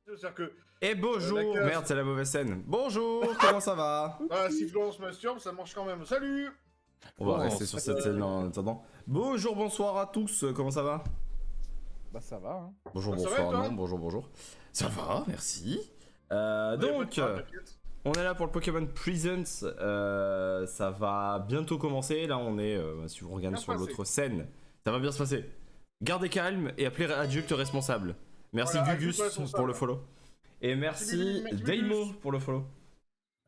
C'est-à-dire que... Et bonjour. la classe- Merde, c'est la mauvaise scène. Bonjour, comment ça va? Ah, si Florence masturbe, ça marche quand même. Salut. On va Bon, rester sur cette scène en attendant. Bonjour, bonsoir à tous, comment ça va? Bah ça va, hein. Bonjour, Ça va, bonsoir, et toi non, bonjour, bonjour. Ça va, merci. Ouais, Donc, pas de mal, t'inquiète. on est là pour le Pokémon Presents. Ça va bientôt commencer. Là, on est, si vous regardez Bien sur passé. l'autre scène, ça va bien se passer. Gardez calme et appelez adulte responsable. Merci Voilà, Gugus adulte responsable. pour le follow. Et merci Merci, Daimo pour le follow.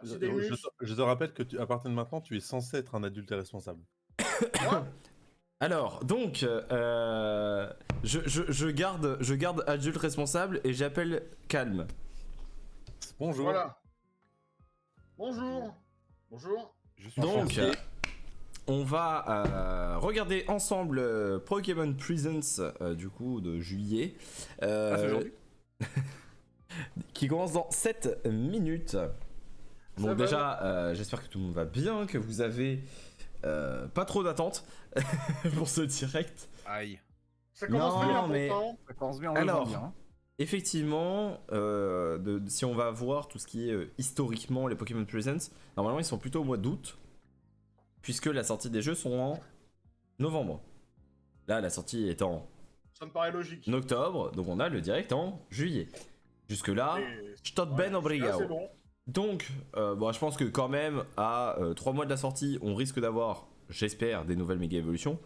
Merci, Demus. Je te rappelle que à partir de maintenant, tu es censé être un adulte et responsable. Moi Alors, donc, je garde adulte responsable et j'appelle calme. Bonjour. Voilà. Bonjour. Bonjour. Je suis Donc, enchanté. on va regarder ensemble Pokémon Presents du coup de juillet. c'est aujourd'hui Qui commence dans 7 minutes. Bon, va. déjà, j'espère que tout le monde va bien, que vous avez pas trop d'attentes pour ce direct. Aïe. Ça commence Non, bien mais- pourtant. Ça commence bien, on Alors, le voit bien. Hein. Effectivement, si on va voir tout ce qui est historiquement les Pokémon Presents, normalement ils sont plutôt au mois d'août, puisque la sortie des jeux sont en novembre. Là, la sortie est en Ça me paraît logique. octobre, donc on a le direct en juillet. Jusque-là, Et- stop ben Ouais, là, obrigado. c'est bon. Donc, bon, je pense que quand même, à 3 mois de la sortie, on risque d'avoir, j'espère, des nouvelles méga évolutions.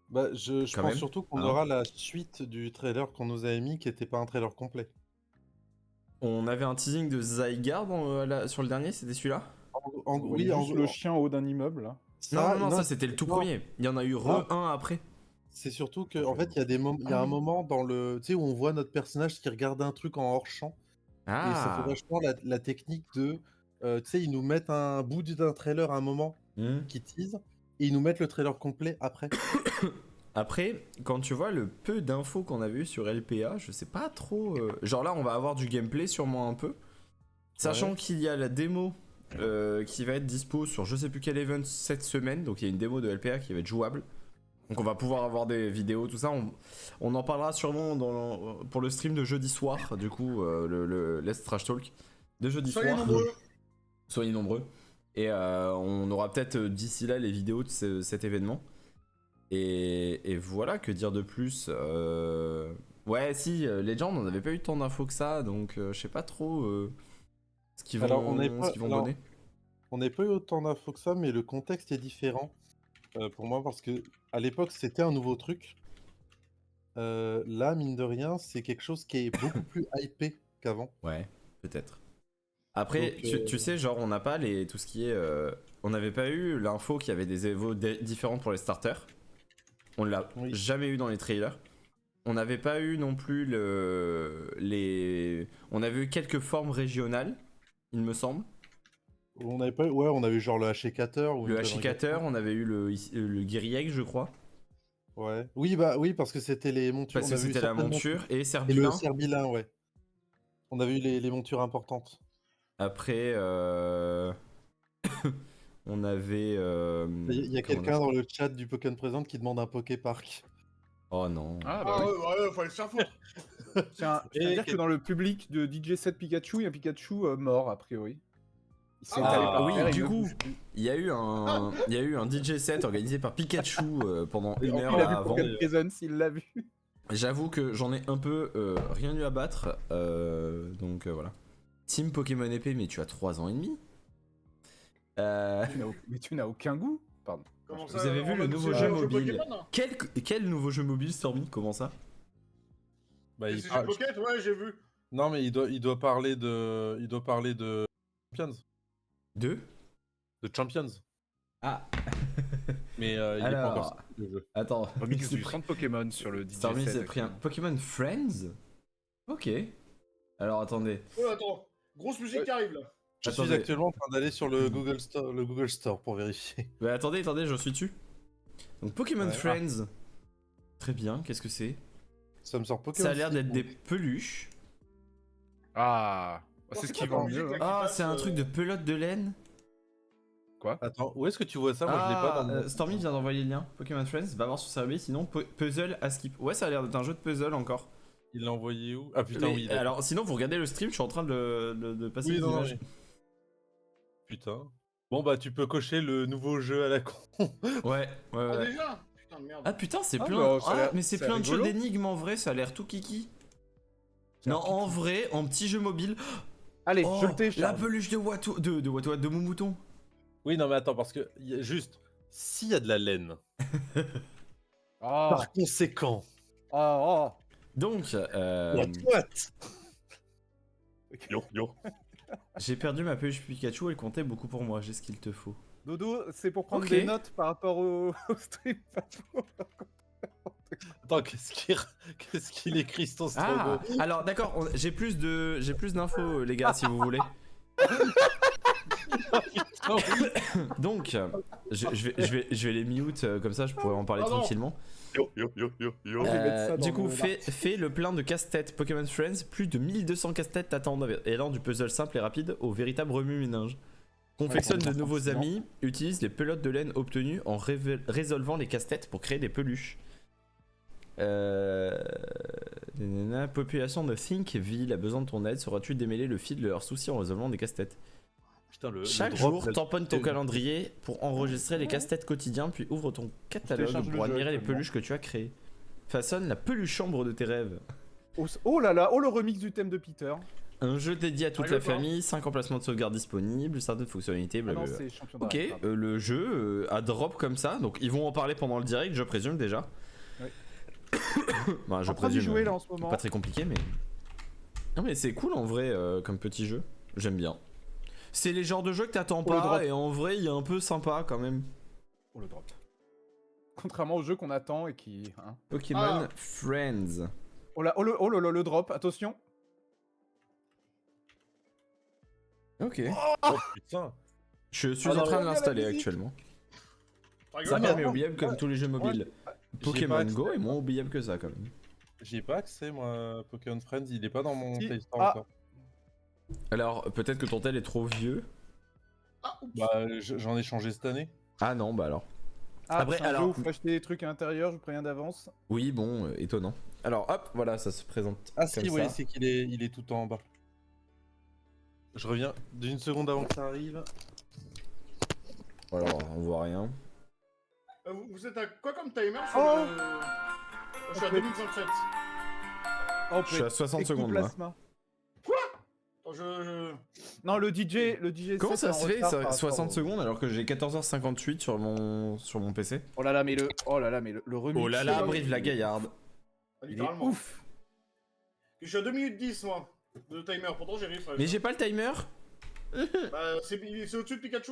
Bah, je Quand pense même. surtout qu'on Hein. aura la suite du trailer qu'on nous avait mis, qui était pas un trailer complet. On avait un teasing de Zygarde sur le dernier, c'était celui-là? Oui, en le chien en haut d'un immeuble, là. Non, ça c'était le tout non, premier. Il y en a eu un après. C'est surtout que, en fait, il y a il y a un moment dans le, tu sais, où on voit notre personnage qui regarde un truc en hors champ, et ça fait Ah. vachement la technique de, tu sais, ils nous mettent un bout d'un trailer à un moment Hmm. qui tease, et ils nous mettent le trailer complet après. Après, quand tu vois le peu d'infos qu'on avait eu sur LPA, je sais pas trop. Genre là, on va avoir du gameplay sûrement un peu. Sachant Ouais. qu'il y a la démo qui va être dispo sur je sais plus quel event cette semaine. Donc il y a une démo de LPA qui va être jouable. Donc on va pouvoir avoir des vidéos, tout ça. On en parlera sûrement pour le stream de jeudi soir, du coup, le Let's Trash Talk de jeudi Soyez soir. nombreux. Soyez nombreux. Et on aura peut-être d'ici là les vidéos de cet événement. Et voilà, que dire de plus Ouais, si, Legend, on n'avait pas eu tant d'infos que ça, donc je sais pas trop ce qu'ils vont, Alors, on n'est pas- ce qu'ils vont alors, donner. On n'a pas eu autant d'infos que ça, mais le contexte est différent pour moi, parce que à l'époque, c'était un nouveau truc. Là, mine de rien, c'est quelque chose qui est beaucoup plus hypé qu'avant. Ouais, peut-être. Après, Donc, tu sais, genre, on n'a pas tout ce qui est. On n'avait pas eu l'info qu'il y avait des évos différentes pour les starters. On l'a Oui. jamais eu dans les trailers. On n'avait pas eu non plus On avait eu quelques formes régionales, il me semble. On avait pas, ouais, on avait eu genre le Hackator ou Le une connerie Hachikater, on avait eu le Guirieg, je crois. comme ça. Ouais. Oui, bah oui, parce que c'était les montures. Parce on que avait eu c'était la certaines monture et montures. Et le Serbilin. Serbilin, ouais. On avait eu les montures importantes. Après, on avait. Il y a comment quelqu'un on dans le chat du Pokémon Présente qui demande un Poképark. Oh non. Ah, Ah bah oui. ouais, fallait se faire foutre. C'est-à-dire que dans le public de DJ7 Pikachu, il y a Pikachu mort, a priori. Il s'est Ah, étalé par oui, terre, il du ne coup, bouge plus. il y a eu un DJ set organisé par Pikachu pendant une heure Il a vu avant. Pokémon Presents, il l'a vu. J'avoue que j'en ai un peu rien eu à battre. Donc voilà. Team Pokémon épée, mais tu as 3 ans et demi. Mais tu n'as aucun goût. Pardon. Comment Vous avez vu en le mode nouveau c'est jeu un mobile Pokémon Quel nouveau jeu mobile, Stormy? Comment ça? Bah, il C'est parle- Pocket, ouais, j'ai vu. Non, mais il doit parler de Champions. Deux? De Champions. Ah, Mais il est pas Alors, encore sorti, le jeu. attends. Remix C'est du pris- centre Pokémon sur le DJ7. Stormy s'est pris un Pokémon Friends? Ok. Alors attendez. Oh, attends. Grosse musique qui arrive là. Je suis Attendez. actuellement en train d'aller sur le Google Store pour vérifier. Bah attendez, je suis dessus. Donc Pokémon Ouais. Friends. Très bien, qu'est-ce que c'est? Ça me sort Pokémon. Ça a l'air d'être Sleep, des donc. peluches. Ah, Alors, c'est ce quoi qui comme vend musique, mieux. là Hein. Ah, passe, c'est un truc de pelote de laine. Attends, où est-ce que tu vois ça? Moi, je l'ai pas dans mon... Stormy vient d'envoyer le lien. Pokémon Friends, va voir sur Serbi, sinon puzzle à skip. Ouais, ça a l'air d'être un jeu de puzzle encore. Il l'a envoyé où? Ah putain, Mais, oui. d'accord. alors, sinon, vous regardez le stream, je suis en train de passer Oui, les non, images. oui. Putain. Bon, bah, tu peux cocher le nouveau jeu à la con. Ouais, Ah, ouais. déjà? Putain de merde. Ah putain, c'est Ah, plein. bah, ça a Ah, l'air- mais c'est ça a plein de jeux rigolo. d'énigmes en vrai, ça a l'air tout kiki. Ça a Non, l'air tout en kiki. vrai, en petit jeu mobile. Allez, Oh, je le la télécharge. peluche de Watu, de mon mouton. Oui, non, mais attends, parce que juste, s'il y a de la laine, Ah, par conséquent, ah, Donc, what? Yo, yo. j'ai perdu ma peluche Pikachu, elle comptait beaucoup pour moi, j'ai ce qu'il te faut. Dodo, c'est pour prendre Ok. des notes par rapport au stream. Attends, qu'est-ce qu'il écrit, ce Ah, Strogo? alors d'accord, j'ai plus d'infos, les gars, si vous voulez. Donc, je vais les mute, comme ça je pourrais en parler Ah non. tranquillement. Yo, yo, yo, yo, yo. vais mettre ça Du dans coup, le fais le plein de casse-tête Pokémon Friends. Plus de 1200 casse-têtes t'attendent. Et allant du puzzle simple et rapide au véritable remue-ménage. Confectionne de nouveaux amis. Utilise les pelotes de laine obtenues en résolvant les casse-têtes pour créer des peluches. Population de Thinkville a besoin de ton aide. Sauras-tu démêler le fil de leurs soucis en résolvant des casse-têtes? Putain, le Chaque drop, jour, là, tamponne ton calendrier pour enregistrer les casse-têtes quotidiens, puis ouvre ton catalogue télécharge le pour jeu admirer les actuellement. peluches que tu as créées. Façonne la peluche chambre de tes rêves. Oh là là, oh le remix du thème de Peter. Un jeu dédié à toute Rigole la pas. famille, 5 emplacements de sauvegarde disponibles, certaines fonctionnalités, Ah non, blablabla. c'est champion Ok, d'arrêt. le jeu a drop comme ça, donc ils vont en parler pendant le direct, je présume déjà. Oui. Bah, je En train d'y présume. jouer là en ce moment. Pas très compliqué, mais. Non, mais c'est cool en vrai comme petit jeu. J'aime bien. C'est les genres de jeux que t'attends Pour le pas, drop. et en vrai, il est un peu sympa quand même. Oh le drop. Contrairement au jeu qu'on attend et qui. Hein. Pokémon Ah. Friends. Oh là, le drop, attention. Ok. Oh putain. Je suis Ah en non, train de mais- l'installer la musique. actuellement. Ça Ça rigole permet pas. non. oubliable comme tous les jeux mobiles. J'ai Pokémon pas Go accès. est moins oubliable que ça quand même. J'ai pas accès, moi, Pokémon Friends, il est pas dans mon Si. Play Store Ah. encore. Alors, peut-être que ton tel est trop vieux. Ah, oups. Bah, j'en ai changé cette année. Ah non, bah alors. Ah, Après, c'est un jeu alors- où faut acheter des trucs à l'intérieur, je vous préviens d'avance. Oui, bon, étonnant. Alors, hop, voilà, ça se présente Ah comme si, ça. oui, c'est il est tout en bas. Je reviens d'une seconde avant que ça arrive. Alors, on voit rien. Vous êtes à quoi comme timer sur Oh. le... Je suis à Ok. 2027. Oh, Je suis à 60 secondes là. Ectoplasma. Attends, Non, le DJ. Comment set est ça en se fait retard ça, par rapport 60 au- seconde alors que j'ai 14h58 sur mon PC? Oh là là, mais le remix. Oh là là, euh, Brive la gaillarde. Il est littéralement. ouf. Je suis à 2 minutes 10 moi de timer, pourtant j'ai refresh. Mais j'ai pas le timer. Bah, c'est au-dessus de Pikachu.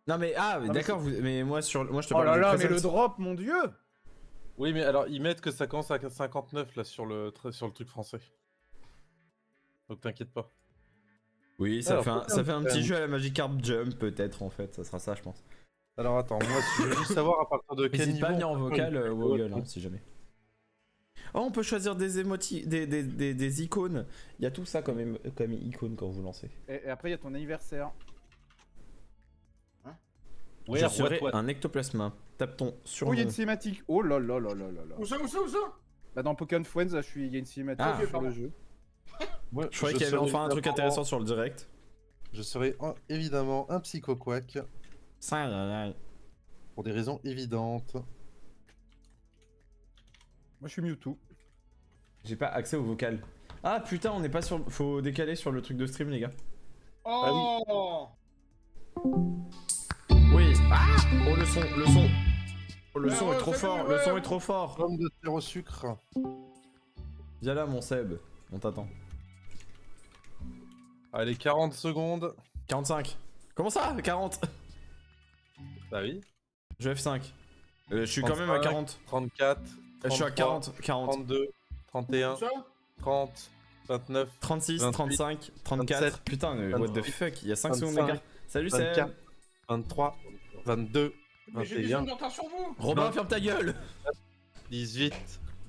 Non mais mais d'accord, mais moi je te Oh parle là du là, present. mais le drop, mon dieu. Oui, mais alors, ils mettent que ça commence à 59 là sur le truc français. Donc t'inquiète pas. Oui, ça Alors, fait Pokémon ça fait un petit Friends. jeu à la Magikarp Jump peut-être en fait, ça sera ça je pense. Alors attends, moi je veux juste savoir à partir de quel N'hésite niveau. pas à venir en on peut vocal jouer. ou Google si jamais. Oh, on peut choisir des des icônes. Il y a tout ça comme icône quand vous lancez. Et après, il y a ton anniversaire. Ouais, Je what, serai what. un ectoplasma. Tape ton sur Oh, il y a une cinématique. Oh là là là là là là. Où ça? Bah, dans Pokémon Friends, là, il y a une cinématique Ah. sur le jeu. Ouais, Je croyais qu'il y avait serai enfin un truc évidemment- intéressant sur le direct. Je serai évidemment un psychoquack Ça, pour des raisons évidentes. Moi, je suis Mewtwo. j'ai pas accès au vocal. Ah putain, on n'est pas sur. Faut décaler sur le truc de stream, les gars. Oh Oui. Ah oh, le son. Oh, le Ouais, son ouais, est trop c'est fort. mieux, Le ouais. son est trop fort. Pomme de terre au sucre. Viens là, mon Seb. On t'attend. Allez, 40 secondes. 45. Comment ça 40. Bah oui. Je F5. Je suis quand même à 40. 34. Je suis à 33, 40. 40. 32. 31. Où ça? 30. 29. 36, 28, 35, 34. 27, Putain, what the 28, fuck. Il y a 5 secondes 25, d'écart. Salut 24, Seb. 23. 22. Mais j'ai des 21. secondes de retard sur vous. Robin, Non. ferme ta gueule. 18.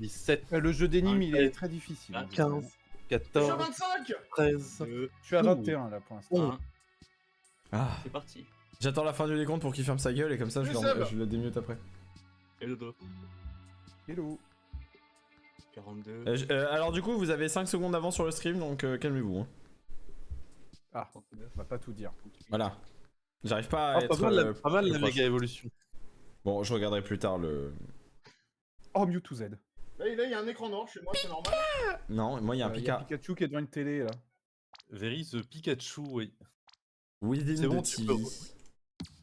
17. Le jeu d'énigmes, il est Ouais. très difficile. 15. Je suis à 14. 25. 13. Je suis à 21 là pour l'instant. Ah. C'est parti. J'attends la fin du décompte pour qu'il ferme sa gueule et comme ça Oui, Seb. je le démute après. Et dodo. Hello. 42. Alors du coup, vous avez 5 secondes d'avance sur le stream, donc calmez-vous. Hein. Ah, on va pas tout dire. Voilà. J'arrive pas à Ah, être... pas mal plus la proche. méga évolution. Bon, je regarderai plus tard le... Oh, Mewtwo Z. Là, il y a un écran noir chez moi, c'est normal. Non, moi il y a un Il y a Pika. Pikachu qui est devant une télé là. Very the Pikachu, oui. Within C'est bon, the tu TV.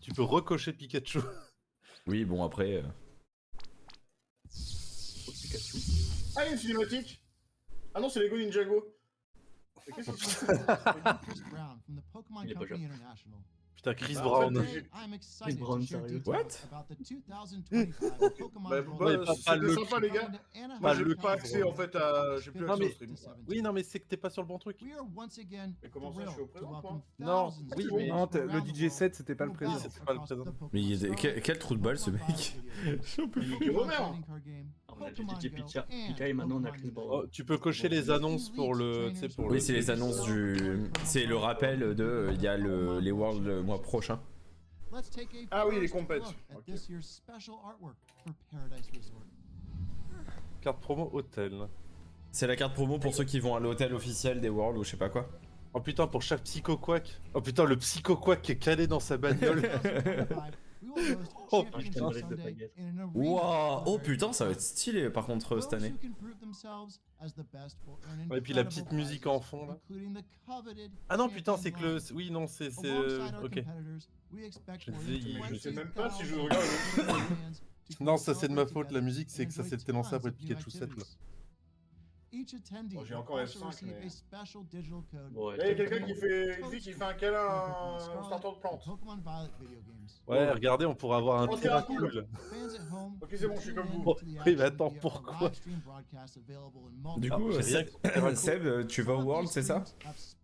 Tu peux recocher Pikachu. Oui, bon après... Pikachu. Ah, il y a une cinématique. Ah non, c'est Lego Ninjago. Mais qu'est-ce que c'est? Il est pas jeune. Putain, Chris Bah, en Brown. fait, Chris Brown, sérieux. What? C'était le sympa, les gars. Pas Moi, j'ai le pas Chris accès, en fait, à... J'ai plus Non, accès mais- au stream. Oui, non, mais c'est que t'es pas sur le bon truc. Mais comment ça, je suis au présent, quoi? Non, oui, mais... Non, le DJ set c'était pas le Oui, présent. c'était pas le présent. Mais quel trou de balle ce mec. Nicky Romer. On a juste dit Pika et maintenant on a Chris Brown. Oh, tu peux cocher les annonces pour le... Tu sais, pour Oui, le... c'est les annonces du... C'est le rappel de... Il y a les Worlds le mois prochain. Ah oui, les compètes. Ok. Carte promo hôtel. C'est la carte promo pour ceux qui vont à l'hôtel officiel des Worlds ou je sais pas quoi. Oh putain, pour chaque psycho-quack. Oh putain, le psycho-quack qui est calé dans sa bagnole. Oh, je t'aimerais de baguette. Waouh. Oh putain, ça va être stylé par contre cette année. Et puis la petite musique en fond là. Ah non, putain, c'est que le... Oui, non, c'est... Ok. Je disais, Je sais même pas si je regarde le... Non, ça c'est de ma faute, la musique, c'est que ça s'était lancé après Pikachu 7 là. Bon, j'ai encore F5, mais... Ouais, Là, il y a quelqu'un qui fait... Il dit qu'il fait un câlin à un starter de plante. Ouais, regardez, on pourrait avoir un Oh, c'est Terracule. Ok, c'est bon, je suis comme vous. Oh, oui, mais attends, pourquoi? Du Ah, coup, j'ai rien que Seb, tu vas au World, c'est ça?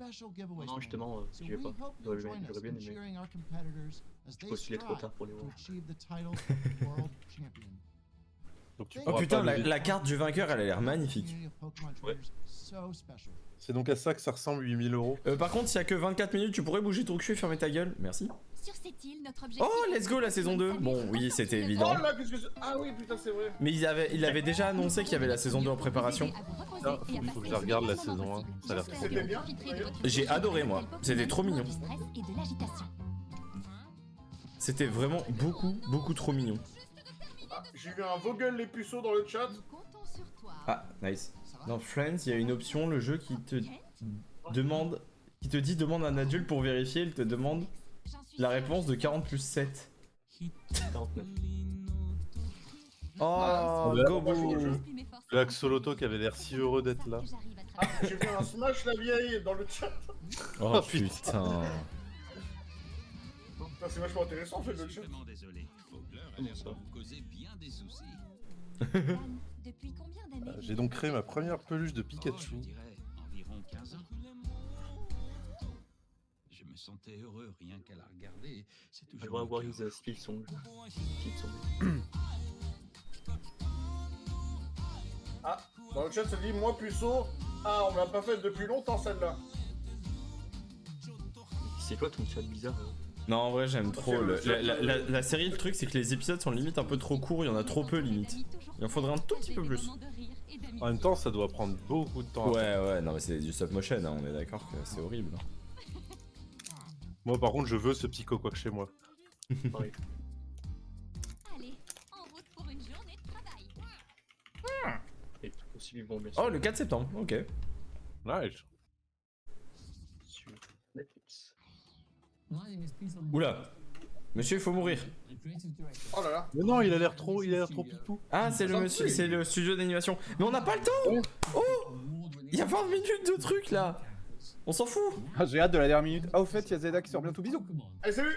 Non, justement, si je vais pas. J'aurais bien aimé. Je postulais trop tard pour les voir. Donc, tu Oh pourras putain, pas le- la carte du vainqueur, elle a l'air magnifique. Ouais. C'est donc à ça que ça ressemble 8000 euros. Par contre, s'il y a que 24 minutes, tu pourrais bouger ton cul et fermer ta gueule. Merci. Sur cette île, notre objectif Oh, let's go la saison 2. Bon, oui, c'était évident. Oh là, qu'est-ce que c'est? Ah oui, putain, c'est vrai. Mais il avait déjà annoncé qu'il y avait la saison 2 en préparation. Ah, faut que je la regarde la saison 1. Ça a l'air trop C'était bien. bien. J'ai adoré moi. C'était trop mignon. C'était vraiment beaucoup trop mignon. Ah, j'ai vu un Vogel les puceaux dans le chat. Ah, nice. Dans Friends, il y a une option, le jeu qui te demande, qui te dit demande à un adulte pour vérifier, il te demande la réponse de 40 plus 7. 49. Oh, Ouais. Gobo. Le Axolotl qui avait l'air si heureux d'être là. Ah, j'ai vu un Smash la vieille dans le chat. Oh putain. putain. Putain, c'est vachement intéressant en fait le chat. Désolé. Fogler a Comment l'air ça de vous causer bien des soucis. Depuis combien d'années J'ai donc créé ma première peluche de Oh, je Pikachu. dirais environ 15 ans. Je me sentais heureux rien qu'à la regarder. C'est toujours. J'aimerais le avoir cas. une Steel Song. Steel Song. Ah, dans le chat ça dit moi puceau. Ah, on me l'a pas faite depuis longtemps celle-là. C'est quoi ton chat bizarre? Non, en vrai, j'aime trop. La série, le truc, c'est que les épisodes sont limite un peu trop courts, il y en a trop peu limite. Il en faudrait un tout petit peu plus. En même temps, ça doit prendre beaucoup de temps. à faire. Ouais, non, mais c'est du stop motion, hein, on est d'accord que c'est horrible. Moi, par contre, je veux ce psycho-quack chez moi. Pareil. Allez, en route pour une journée de travail. Et aussi vivant, bien sûr. Oh, le 4 septembre, ok. Nice. Sur Netflix. Oula. Monsieur, il faut mourir. Oh là là. Mais non, il a l'air trop pipou. Ah, c'est le monsieur, c'est le studio d'animation. Mais on n'a pas le temps. Oh, il y a 20 minutes de trucs là. On s'en fout. Ah, j'ai hâte de la dernière minute. Ah, au fait, il y a Zelda qui sort bientôt. Bisous. Allez, salut.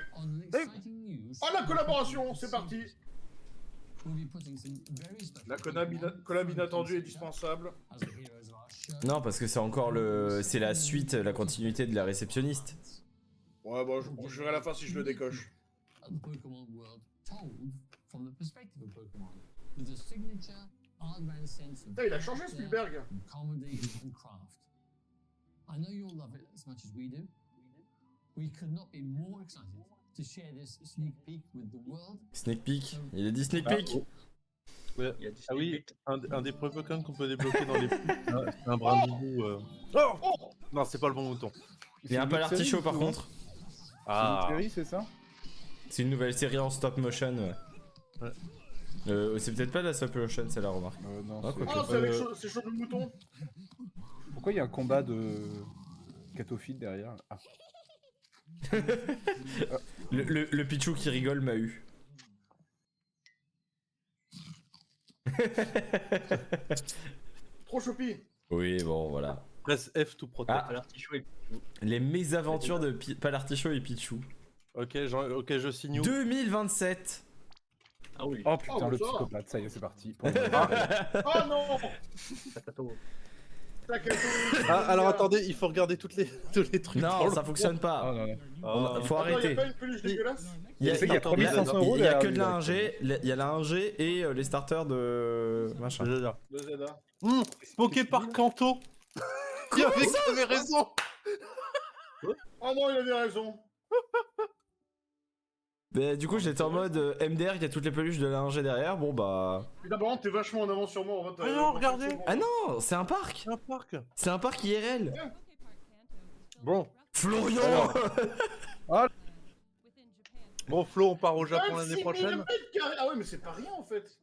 Oh la collaboration, c'est parti. La collab inattendue est dispensable. Non, parce que c'est encore c'est la suite, la continuité de la réceptionniste. Ouais, bon, je verrai à la fin si je le décoche. Putain, il a changé Spielberg. I know you'll love it as much as we do. We could not be more excited to share this sneak peek with the world. Sneak peek. Il a dit sneak peek. Ouais. Il y a du Ah oui, Snake. un des premiers Pokémon qu'on peut débloquer dans les poules, c'est un brindilou. Oh non, c'est pas le bon mouton. Il y a un peu l'artichaut par contre. C'est une série, c'est ça? C'est une nouvelle série en stop motion. Ouais. C'est peut-être pas de la stop motion, c'est la remarque. Non, Ah, c'est- quoi Ah, c'est chaud le mouton. Pourquoi il y a un combat de Catophile derrière? Ah. Le Pichou qui rigole m'a eu. Trop choupi. Oui, bon, voilà. Presse F tout protect. Ah. L'artichaut est- Les mésaventures de Palartichaut et Pichou. Ok, je signe où 2027. Ah oui. Oh putain, Oh, le ça. psychopathe, ça y est, c'est parti. Pour Oh non. Tatato. Ah, alors attendez, il faut regarder tous les trucs. dans Non, le ça fonctionne pas. Ah, non, non. Ah. Faut Attends, y'a arrêter. pas une peluche dégueulasse? Il y a, Il y a 3500 euros il y a que derrière de lui, la là, 1G, il y a la 1G et les starters de machin. Je veux dire. De Zelda. Poképark Kanto. Il avait raison. Oh non, il avait raison. Mais du coup, j'étais en mode MDR, il y a toutes les peluches de la 1G derrière. Bon bah. Putain, par contre, t'es vachement en avance sur moi. En fait, Ah non, regardez. Ah non, c'est un parc. C'est un parc. C'est un parc IRL. Bon, Florian. bon Flo, on part au Japon 26 l'année prochaine. 000 mètres carrés. Ah ouais, mais c'est pas rien en fait.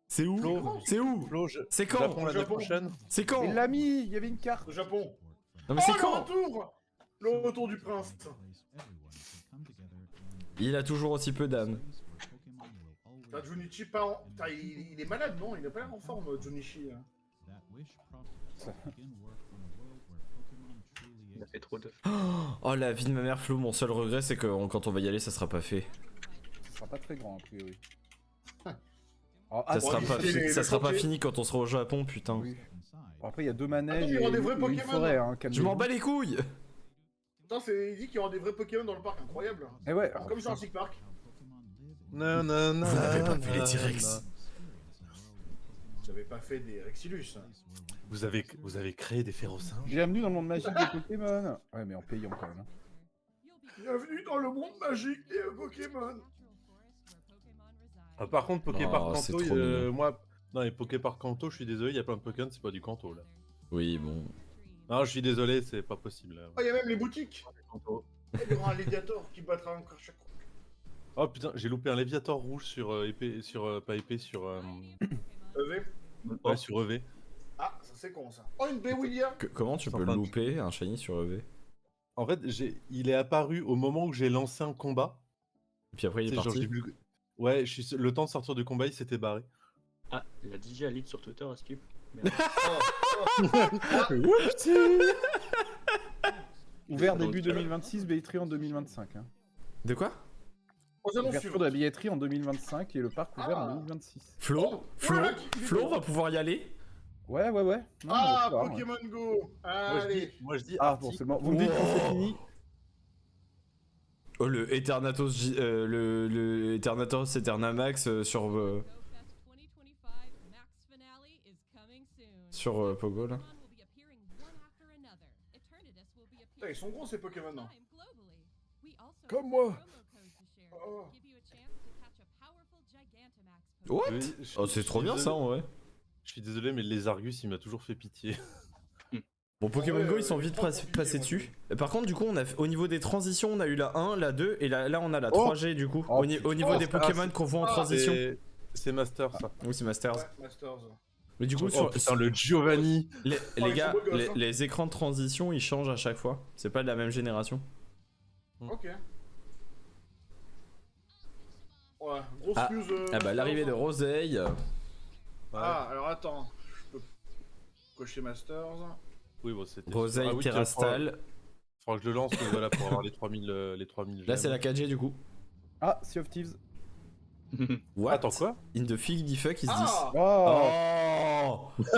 C'est où Flo. C'est où Flo, C'est quand Japon l'année Japon. prochaine. C'est quand Il l'a mis, il y avait une carte. Au Japon. Non mais c'est Oh, quand le retour du prince. Il a toujours aussi peu d'âme. T'as Junichi pas en... Putain, il est malade, non? Il a pas l'air en forme, Junichi. Il a fait trop de. Oh la vie de ma mère Flo, mon seul regret c'est que quand on va y aller ça sera pas fait. Ce sera pas très grand, a priori. Ça Ah, sera, bon, pas, il est- ça le sera pas chantier. fini quand on sera au Japon, putain. oui. Bon, après, il y a deux manèges Attends, il y et aura des vrais une Pokémon. forêt, hein, Je m'en bats les couilles. Putain, il dit qu'il y aura des vrais Pokémon dans le parc, incroyable. Eh ouais, Comme Jurassic Park. Non, non, non. Vous n'avez pas vu les T-Rex. J'avais pas fait des Rexilus. Vous avez créé des férocinges. bienvenue dans le monde magique des Pokémon. Ouais, mais en payant quand même. hein. Bienvenue dans le monde magique des Pokémon. Ah, par contre, Poképark Oh, c'est Kanto, trop mignon. moi, dans les Poképark Kanto, je suis désolé, il y a plein de Pokémon, c'est pas du Kanto là. Oui bon. Non, je suis désolé, c'est pas possible. Là. Oh, il y a même les boutiques. Kanto. Il y aura un Léviator qui battra encore chaque fois. Oh putain, j'ai loupé un Léviator rouge sur épée, sur pas épée, sur EV. ouais, sur EV. Ah, ça c'est con ça. Oh, une Bewillia. Comment tu Sans peux fin de- louper un shiny sur EV? En fait, il est apparu au moment où j'ai lancé un combat. Et puis après il est C'est genre, parti. j'ai vu- Ouais, le temps de sortir du combat, il s'était barré. Ah, il a DJ Alid sur Twitter à Skip. Merde. Ouvert début 2026, billetterie en 2025. Hein. De quoi? Aux annonces Ouverture de suivantes. la billetterie en 2025 et le parc ouvert Ah. en 2026. Flo Oh, Flo voilà, il est Flo, bon. on va pouvoir y aller? Ouais. Non, Ah, on va pouvoir, ouais. Pokémon Go. Allez. Moi je dis Ah, Arctic. bon, c'est bon. Vous me dites quand c'est fini. Oh le Eternatos, le Eternatos Eternamax sur Pogo là. Putain, ils sont gros ces Pokémon. Non. Comme moi. Oh. What? Je- Oh c'est je trop suis bien désolé- ça en vrai. Je suis désolé, mais les Argus, il m'a toujours fait pitié. Bon Pokémon Ouais, Go ils sont vite trop compliqué, passés moi, dessus. Et par contre du coup au niveau des transitions on a eu la 1, la 2 et là on a la Oh. 3G du coup. Oh, au niveau oh, des c'est- Pokémon ah, qu'on voit en ah, transition. C'est Master, ça. Oui c'est Masters. Ouais, Masters. Mais du coup Oh sur, putain, le Giovanni. les ils gars, sont beaux gosses, hein. les écrans de transition ils changent à chaque fois. C'est pas de la même génération. Ok. Ouais, grosse Ah. news. Ah bah l'arrivée de Roseille. Ah, alors attends. Je peux cocher Masters. Oui, bon, c'était. Roseille Ah oui, tiens, Terrastal. faudra que je le lance, mais voilà, pour avoir les 3000 Là c'est la gemmes. 4G du coup. Ah, Sea of Thieves. What? Attends, quoi? In the fig the fuck is this? Ah. Oh, Oh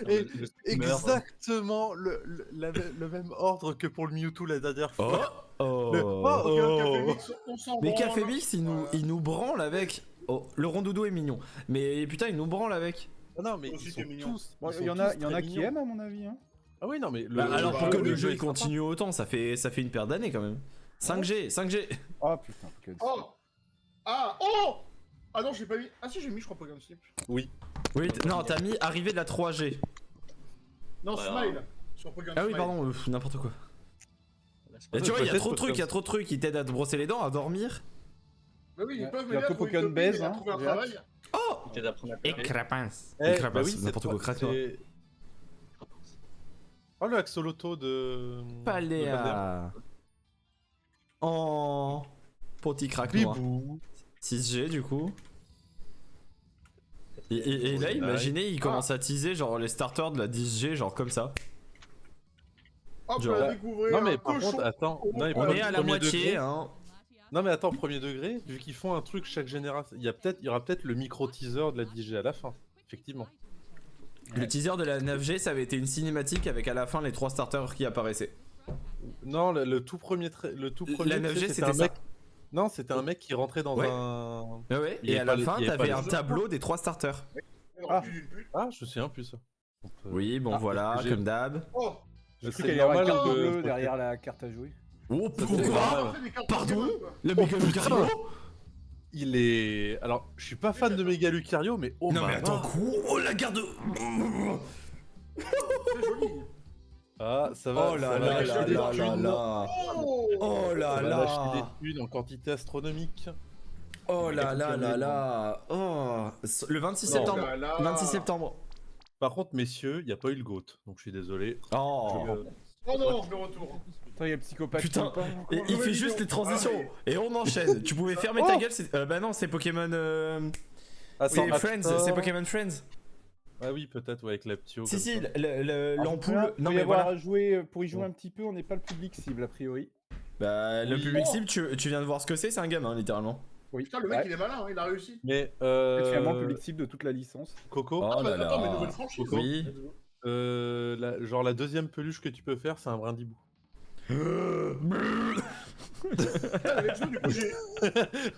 Ouais. Exactement le même ordre que pour le Mewtwo la dernière Oh fois. Oh, Regarde, Café Mix, on s'en Mais branle. Café Mix il nous branle avec. Oh, le rondoudou est mignon. Mais putain il nous branle avec. Ah non, mais Aussi, ils sont t'es mignon. tous. Bon, ils il y sont en a, tous il y en a très qui mignons. aiment à mon avis. Hein. Ah oui, non, mais le. Bah, alors pour que oui, le jeu oui, il c'est sympa. continue autant, ça fait une paire d'années quand même. 5G. Oh putain. Oh. Ah, oh! Ah non, j'ai pas mis. Ah si, j'ai mis, je crois, Pokémon Sleep. Oui, non, t'as mis arrivée de la 3G. Non, Voilà. Smile. Sur Pokémon Ah oui, Smile. pardon, n'importe quoi. Là, c'est Et pas- tu vois, il y a peut-être trop de trucs, il y a comme- trop de trucs qui t'aident à te brosser les dents, à dormir. Bah oui, ils Ouais, peuvent bientôt m'aider à trouver Pokémon une copine Baise, et à hein, trouver un j'ai hâte. travail. Oh T'es d'apprendre à Et taper. crapince. Eh, Et bah crapince, oui, c'est n'importe toi, quoi, crate-toi. c'est- Oh, le axoloto de. Paléa. Oh. Petit crack noir. Bibou. 6G du coup. Et là, imaginez, il commence à teaser genre les starters de la 10G, genre comme ça. Hop Genre- là, découvrez Non, un mais par cochon. contre, attends. Non, mais On pas est à la premier moitié, degré. hein. Non, mais attends, premier degré, vu qu'ils font un truc chaque génération, il y aura peut-être le micro-teaser de la 10G à la fin. Effectivement. Le teaser de la 9G, ça avait été une cinématique avec à la fin les 3 starters qui apparaissaient. Non, le tout premier. Le tout premier La tu sais, 9G, un c'était ça. mec. Non, c'était un mec qui rentrait dans Ouais. un. Ah ouais, Il et est à pas la les- fin, il est pas t'avais les un autres. tableau des 3 starters. Ah. D'une pute. Ah, je sais un plus ça. On peut- Oui, bon Ah, voilà, j'ai- comme d'hab. Oh! J'ai cru C'est qu'il y avait normal une carte que- bleue derrière la carte à jouer. Oh, Ça, c'est pourquoi normal. On fait des cartes Pardon Pokémon, quoi. Le méga putain. Lucario Il est. Alors, je suis pas fan de Mega Lucario, mais oh Non mais my attends, God. quoi Oh la garde C'est joli. Ah, ça va. Oh là ça va là lâcher là des là là thunes. là Oh! Oh là Ça va lâcher là des thunes en quantité astronomique. Oh là là là là Oh Le 26 Non. septembre Oh là là. 26 septembre Par contre, messieurs, il n'y a pas eu le GOAT, donc je suis désolé. Oh Oh non, le retour. Attends, il y a le psychopathe Putain. qui parle encore. Et il fait juste les transitions Et on enchaîne Tu pouvais fermer ta gueule, c'est... bah non, c'est Pokémon... Attends, Oui, Friends, attends. c'est Pokémon Friends Ah oui, peut-être, ouais, avec l'Aptio. Si comme si, ça. l'ampoule... Non mais voilà. voilà Pour y jouer un petit peu, on n'est pas le public cible a priori. Bah le Oui. public cible, tu viens de voir ce que c'est un gamin littéralement. Oui. Putain, le mec, Ouais. il est malin, hein, il a réussi. Mais, C'est finalement le public cible de toute la licence. Coco, Oh là Attends, mais là nouvelle franchise. Oui genre la deuxième peluche que tu peux faire, c'est un brindibou. Avec ça, du coup, j'ai.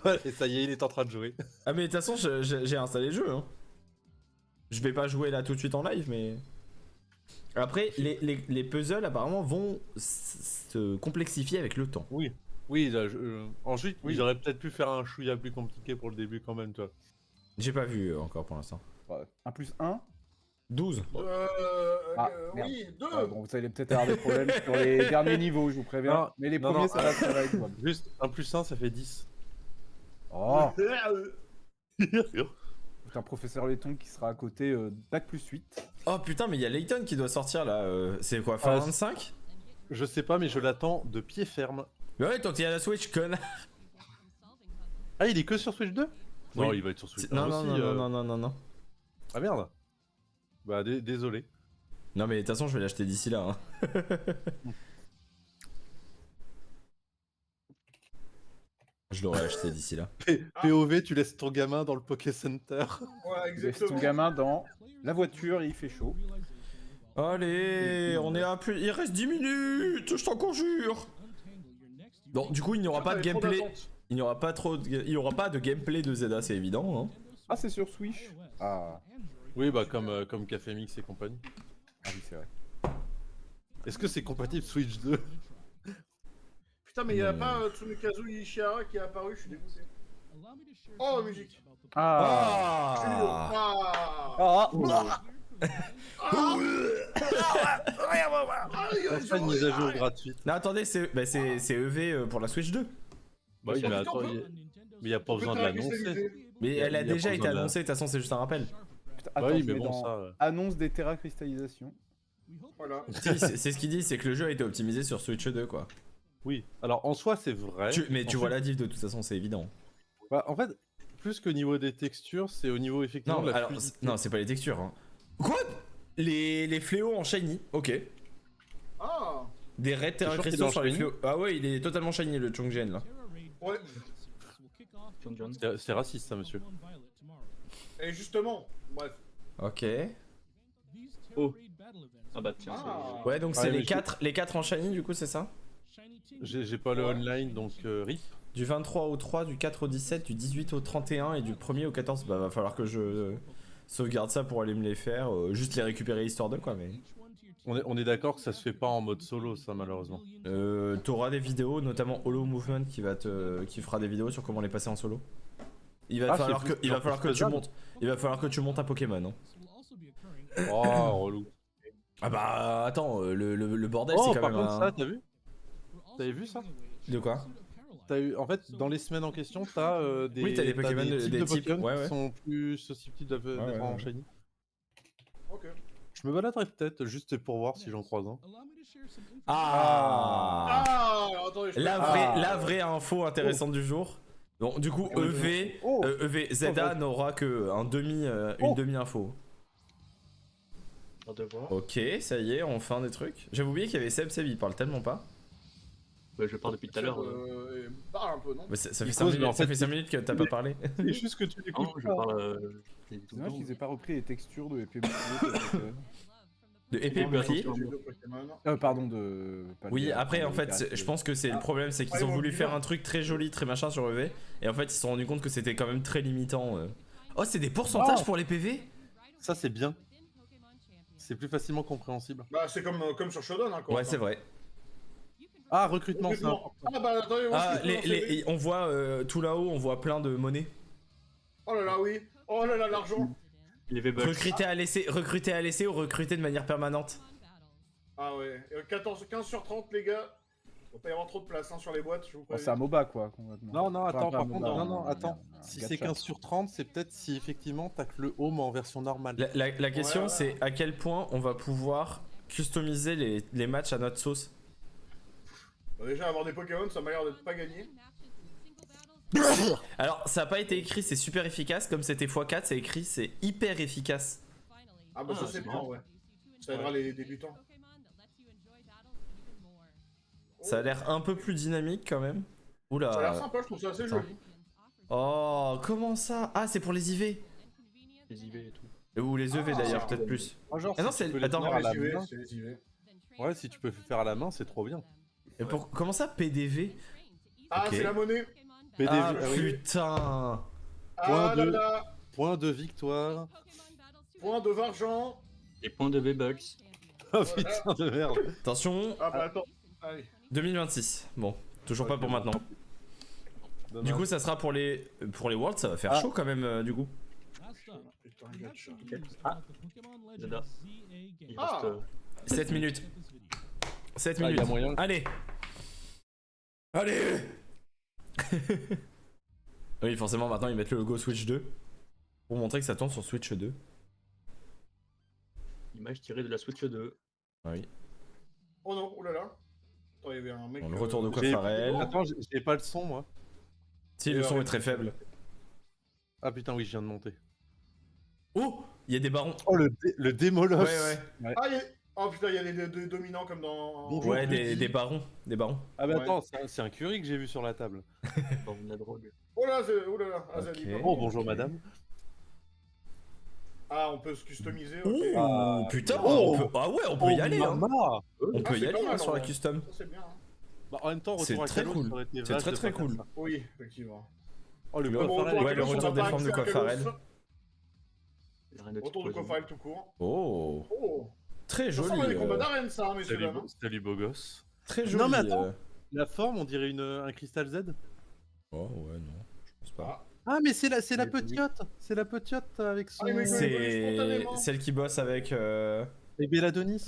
Ouais, et ça y est, il est en train de jouer. Ah mais de toute façon j'ai installé le jeu hein. Je vais pas jouer là tout de suite en live mais... Après les puzzles apparemment vont se complexifier avec le temps. Oui, là, ensuite, Oui. j'aurais peut-être pu faire un chouïa plus compliqué pour le début quand même, toi. J'ai pas vu encore pour l'instant. Ouais. 1 plus 1. 12 Ah, merde. oui, 2. Bon, vous allez peut-être avoir des problèmes sur les derniers niveaux, je vous préviens. Non, Mais les non, premiers, non, ça va être jouable. Juste 1 plus 1, ça fait 10. Oh, putain, professeur Letton qui sera à côté Bac plus 8. Oh putain mais il y a Layton qui doit sortir là, c'est quoi, fin 25 Je sais pas, mais je l'attends de pied ferme. Mais ouais tant qu'il y a la Switch con. Ah, il est que sur Switch 2 Non, Oui. il va être sur Switch 1 Non non aussi. non, non non non non. Ah merde. Bah, désolé. Non mais de toute façon je vais l'acheter d'ici là hein. Je l'aurais acheté d'ici là. POV, tu laisses ton gamin dans le Poké Center. Ouais, Tu laisses ton exactement. gamin dans la voiture et il fait chaud. Allez, on est à plus... Il reste 10 minutes, je t'en conjure. Bon, du coup, il n'y aura pas de Putain, j'avais trop gameplay. d'attente. Il n'y aura pas trop il y aura pas de gameplay de Zelda, c'est évident hein. Ah, c'est sur Switch. Ah, Oui, bah, comme Café Mix et compagnie. ah oui, c'est vrai. Est-ce que c'est compatible Switch 2 Putain, mais il y a pas Tsunukazu Ishihara qui est apparu, je suis dégoûté. Oh, musique. Ah, Ah. Enfin, une mise à jour gratuite. Non, attendez, c'est EV pour la Switch 2. Bah oui, mais attends, mais il n'y a pas besoin de l'annoncer. Mais Y a- elle a y a déjà pas été besoin de la- annoncée, de toute façon, c'est juste un rappel. putain, Bah attends, oui, je mais mets bon, dans ça. annonce des terracristallisations. Voilà. Si, c'est ce qu'il dit, c'est que le jeu a été optimisé sur Switch 2, quoi. Oui, alors en soi, c'est vrai. Mais tu Ensuite, vois la diff de toute façon, c'est évident. bah, en fait, plus qu'au niveau des textures, c'est au niveau effectivement Non, de la alors, fluidité. non, c'est pas les textures. Hein. Quoi les fléaux en shiny, ok. Ah. Des raids sûr qu'il est terra-cristaux en sur les shiny fléaux. Ah ouais, il est totalement shiny le Chongjen là. Ouais. John. C'est raciste, ça, monsieur. Et justement, bref. Ok. Oh. Ah bah tiens, Ah. Ouais, donc Ah, c'est mais les 4 en shiny du coup, c'est ça? J'ai pas le online, donc RIP. Du 23 au 3, du 4 au 17, du 18 au 31 et du 1er au 14. Bah va falloir que je sauvegarde ça pour aller me les faire. Juste les récupérer histoire de quoi, mais... On est d'accord que ça se fait pas en mode solo, ça, malheureusement. T'auras des vidéos, notamment Hollow Movement qui fera des vidéos sur comment les passer en solo. il va Ah, falloir c'est que, il va falloir que tu faisable. montes. Il va falloir que tu montes un Pokémon. Hein. Oh, relou. Ah bah attends, le bordel Oh, c'est quand par même contre, un... ça, t'as vu? T'avais vu ça? De quoi? T'as eu, en fait, dans les semaines en question, t'as des, Oui, t'as des Pokémon, types des de types, Pokémon ouais, ouais. qui sont plus susceptibles d'être Ouais, en ouais. shiny. Ok. Je me baladerai peut-être, juste pour voir si j'en croise un. Ah, Ah, alors attendez, je la vraie info intéressante du jour. Bon, du coup, EV, Oh. EV Zeda n'aura que une demi-info. Un devoir. Ok, ça y est, enfin des trucs. J'avais oublié qu'il y avait Seb, il parle tellement pas. Ouais, je parle depuis tout à l'heure. Parle un peu, non? Mais ça fait Il 5 cause, mais minutes, en ça fait, fait 5 minutes que t'as pas parlé. C'est juste que tu Non, l'écoutes je pas. parle. C'est dommage qu'ils aient pas repris les textures de épée De épée Non, mais bouclier. attention. J'ai deux Pokémon. Pardon de. pas Oui, de- après en de- fait, je pense que c'est le problème, c'est qu'ils Ouais, ont ils voulu vont faire bien. un truc très joli, très machin sur EV, et en fait ils se sont rendus compte que c'était quand même très limitant. Oh, c'est des pourcentages pour les PV? Ça, c'est bien. C'est plus facilement compréhensible. Bah, c'est comme sur Shodan, hein, quoi. Ouais, c'est vrai. Ah, recrutement, c'est Recrutement. important. Ah, bah, attendez, moi, Ah, je peux lancer on voit tout là-haut, on voit plein de monnaies. Oh là là, oui. Oh là là, l'argent. Les V-Bucks. Recruter à laisser ou recruter de manière permanente. Ah ouais. 15 sur 30, les gars. Il va pas y avoir trop de place hein, sur les boîtes, je vous Oh, c'est préviens. un MOBA quoi, complètement. Non, non, Enfin, attends, pas par un contre, MOBA, non, un- attends. un Si gacha. c'est 15 sur 30, c'est peut-être si effectivement t'as que le home en version normale. La question Ouais. c'est à quel point on va pouvoir customiser les matchs à notre sauce. Bah, déjà, avoir des Pokémon, ça m'a l'air d'être pas gagné. Alors, ça a pas été écrit, c'est super efficace, comme c'était x4, c'est écrit, c'est hyper efficace. Ah bah ça c'est bien, ouais. Ça aidera les débutants. Ça a l'air un peu plus dynamique quand même. Oula. Ça a l'air sympa, je trouve ça assez Attends. joli. Oh, comment ça? Ah, c'est pour les IV. Les IV et tout. Ou les EV Ah, d'ailleurs, c'est peut-être cool. plus. Ah, genre, Ah non, si c'est- tu peux les attends. faire Non, à la les IV, main. c'est les IV. Ouais, si tu peux faire à la main, c'est trop bien. Et comment ça, PDV? Ah, Ok. c'est la monnaie. PDV, Ah ah oui. putain. Point Ah de- là là. Point de victoire. Point de Vargent. Les points de V-Bucks. Oh putain de merde. Attention, Ah bah attends. Allez. 2026. Bon, toujours pas Ok, pour bon. maintenant. Du coup, ça sera pour les Worlds, ça va faire Ah. chaud quand même, du coup. Putain, gacha. Ah, Zeda. Il Ah. reste. 7 minutes. 7 Ah, il y minutes. a moyen. Allez. Allez. Oui, forcément, maintenant ils mettent le logo Switch 2 pour montrer que ça tourne sur Switch 2. Image tirée de la Switch 2. Ah oui. Oh non, oulala. Attends, il y avait un mec. Bon, le retour de J'ai- Cofarel. Attends, j'ai pas le son moi. Si, le son est très faible. Ah putain, oui, je viens de monter. Oh, il y a des barons. Oh, le Démolos. Ouais, ouais. Ah, oh putain, il y a des dominants comme dans. Bonjour. Ouais, Rudy. des barons. Des barons. Ah bah Ouais. attends, c'est un curry que j'ai vu sur la table. Dans la drogue. Oh là, oulala. Ah, ça dit Ok. pas. Oh, bonjour madame. Ah, on peut se customiser, Oh, ok. Ah, putain, oh. ah ouais, on peut y aller. Hein. Mama. On peut y c'est aller pas mal, hein, sur en la vrai. custom. Ça, c'est bien. Hein. Bah, en même temps, C'est retour à très Kalos, cool. ça aurait été C'est vache très de très pas faire cool. ça. Oui, effectivement. Oh, le Ouais, Cofarel. ouais, le retour des formes de Cofarel. Il y a rien de Retour de explosif. Cofarel tout court. Oh, Oh. très Ça ressemble à joli. des combats d'arène, ça, hein, messieurs, Salut, dames. salut beau gosse. Très joli. Non, mais attends. La forme, on dirait un cristal Z. Oh ouais, non, je pense pas. Ah, mais c'est la Mais oui. petite. C'est la petite avec son. Ah, mais oui. C'est spontanément. celle qui bosse avec. Et Belladonis.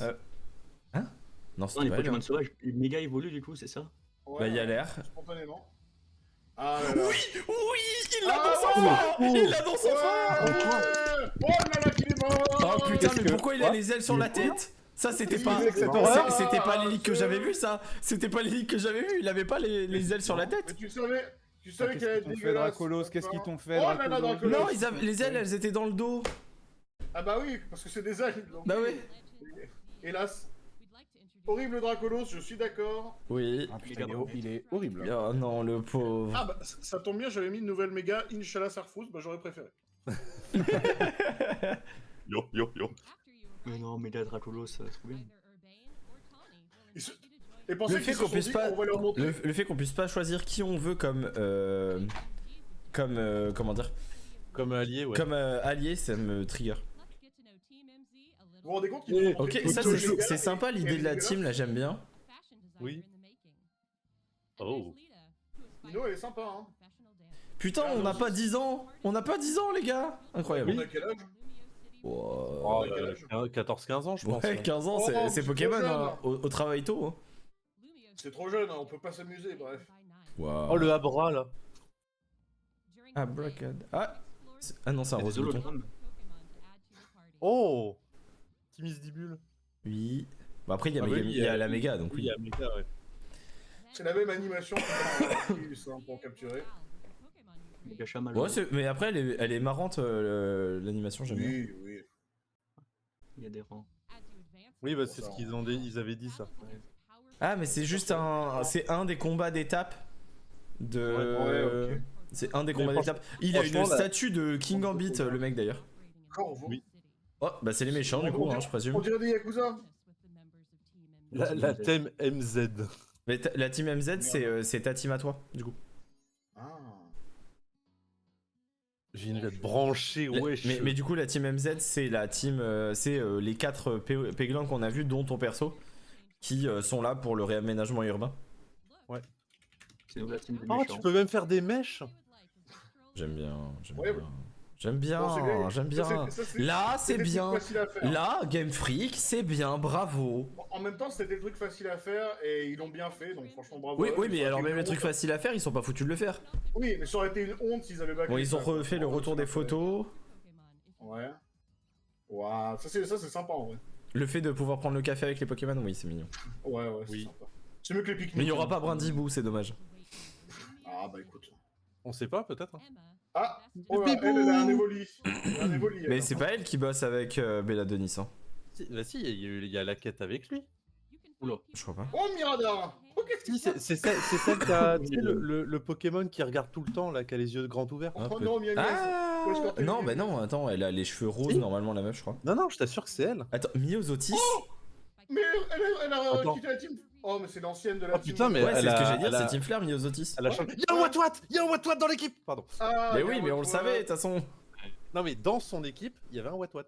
Non, Non, c'est les pas Pokémon elle. sauvages, méga évoluent du coup, c'est ça? Ouais, Bah, il y a l'air. Spontanément. Ah là là. Oui, il l'a Ah, dans son ouais. fort. Il l'a dans son Ouais. fort. Oh là là, qu'il est mort. Oh putain, mais que- pourquoi il a Quoi les ailes sur la tête? Ça, c'était Il pas. disait que c'était C'était pas pas- les leaks que j'avais vu, ça. C'était pas les leaks que j'avais vu. Il avait pas les ailes sur la Mais tête. tu savais Qu'est-ce qu'elle allait qu'ils être t'ont fait, dégueulasse. Dracolos? Qu'est-ce qu'ils t'ont fait, Oh là là, Dracolos? Dracolos. Non, les ailes, elles étaient dans le dos. Ah bah oui, parce que c'est des ailes. donc- Bah ouais. Hélas. Horrible Dracolos, je suis d'accord. Oui. Ah, putain, il est horrible. Oh non, le pauvre. Ah bah ça tombe bien, j'avais mis une nouvelle méga Inch'Allah Sarfous, bah j'aurais préféré. Yo, yo, yo. Mais non, méga Dracolos, c'est trop bien. Et pensez Le fait qu'ils se qu'on sont puisse dit, pas, on va leur montrer. le fait qu'on puisse pas choisir qui on veut comme, comment dire, Comme allié, ouais. comme allié, ça me trigger. Vous vous rendez compte qu'ils nous ont Ok, montré ça Otto c'est Légal c'est sympa et l'idée de la Légal. team, là j'aime bien. Oui. Oh. Ino, elle est sympa, hein. Putain, on n'a pas 10 ans. On n'a pas 10 ans, les gars. Incroyable. On a quel âge? Wow. 14-15 ans, je pense. Ouais, 15 ans, Oh, c'est c'est Pokémon, trop jeune. hein. Au travail tôt. Hein. C'est trop jeune, hein, on peut pas s'amuser, bref. Wow. Oh, le Abra, là. Abracad. Ah non, c'est un rose bouton. Oh Timisdibule. Oui. Bon, après, il y a, Ah oui, il y a la méga, donc Oui, oui. il y a Méga, ouais. C'est la même animation que pour capturer. Méga mal. Ouais, mais après, elle est marrante, l'animation, j'aime bien. Oui, oui. Il y a des rangs. Oui, bah c'est ce qu'ils ont dit, ils avaient dit ça. Ah, mais c'est juste c'est un des combats d'étape de... Ouais, ok. C'est un des Mais combats d'étape. Il a une franchement, la- statue de King Gambit, le mec, d'ailleurs. Corvo. Oui. Oh, bah c'est les méchants, du coup, hein, je présume. On dirait des Yakuza. La thème MZ. Mais la team MZ, c'est ta team à toi, du coup. Ah. J'ai une lettre branchée, wesh. Mais du coup, la team MZ, c'est la team, c'est les 4 péglins qu'on a vus, dont ton perso, qui sont là pour le réaménagement urbain. C'est nous la team des Oh, méchants. tu peux même faire des mèches. J'aime bien, Ouais, j'aime bien, Bon, c'est bien. j'aime bien. Là, c'est des trucs bien. faciles à faire. Là, Game Freak, c'est bien, bravo. En même temps, c'était des trucs faciles à faire et ils l'ont bien fait, donc franchement bravo. Oui, à eux. oui, Ça mais aurait alors été même une les trucs honte. faciles à faire, ils sont pas foutus de le faire. Oui, mais ça aurait été une honte s'ils avaient bâclé. Bon, ils ont ça, quoi. refait le retour des photos. Ouais. Waouh, ça c'est sympa en vrai. Le fait de pouvoir prendre le café avec les Pokémon, oui, c'est mignon. Ouais, ouais, c'est Oui. sympa. C'est mieux que les pique-niques. Mais il y aura pas Brindibou, c'est dommage. Ah bah écoute. On sait pas, peut-être. Ah, oh, elle a un Evoli. Mais c'est pas elle qui bosse avec Bella Denis, hein. Bah si, il y a la quête avec lui. Oula. Je crois pas. Oh Mirada. Ok. Si, c'est celle qui a tu sais, le Pokémon qui regarde tout le temps, là, qui a les yeux grands ouverts. Oh non, Miami. Ah Ouais, je t'entends. non, bah non, attends, elle a les cheveux roses Si. normalement, la meuf, je crois. Non, non, je t'assure que c'est elle. Attends, Miosotis. Mais elle a Attends. quitté la team. Oh, mais c'est l'ancienne de la Oh, team. putain, mais Ouais, c'est elle ce que a- j'allais dire, elle a- c'est Team Flare, Miosotis. Elle a changé. Il y a un Watwat. Il y a un Watwat dans l'équipe. Pardon. Ah, Mais y a oui, un mais on le autre, savait, de toute façon. Non, mais dans son équipe, il y avait un Watwat.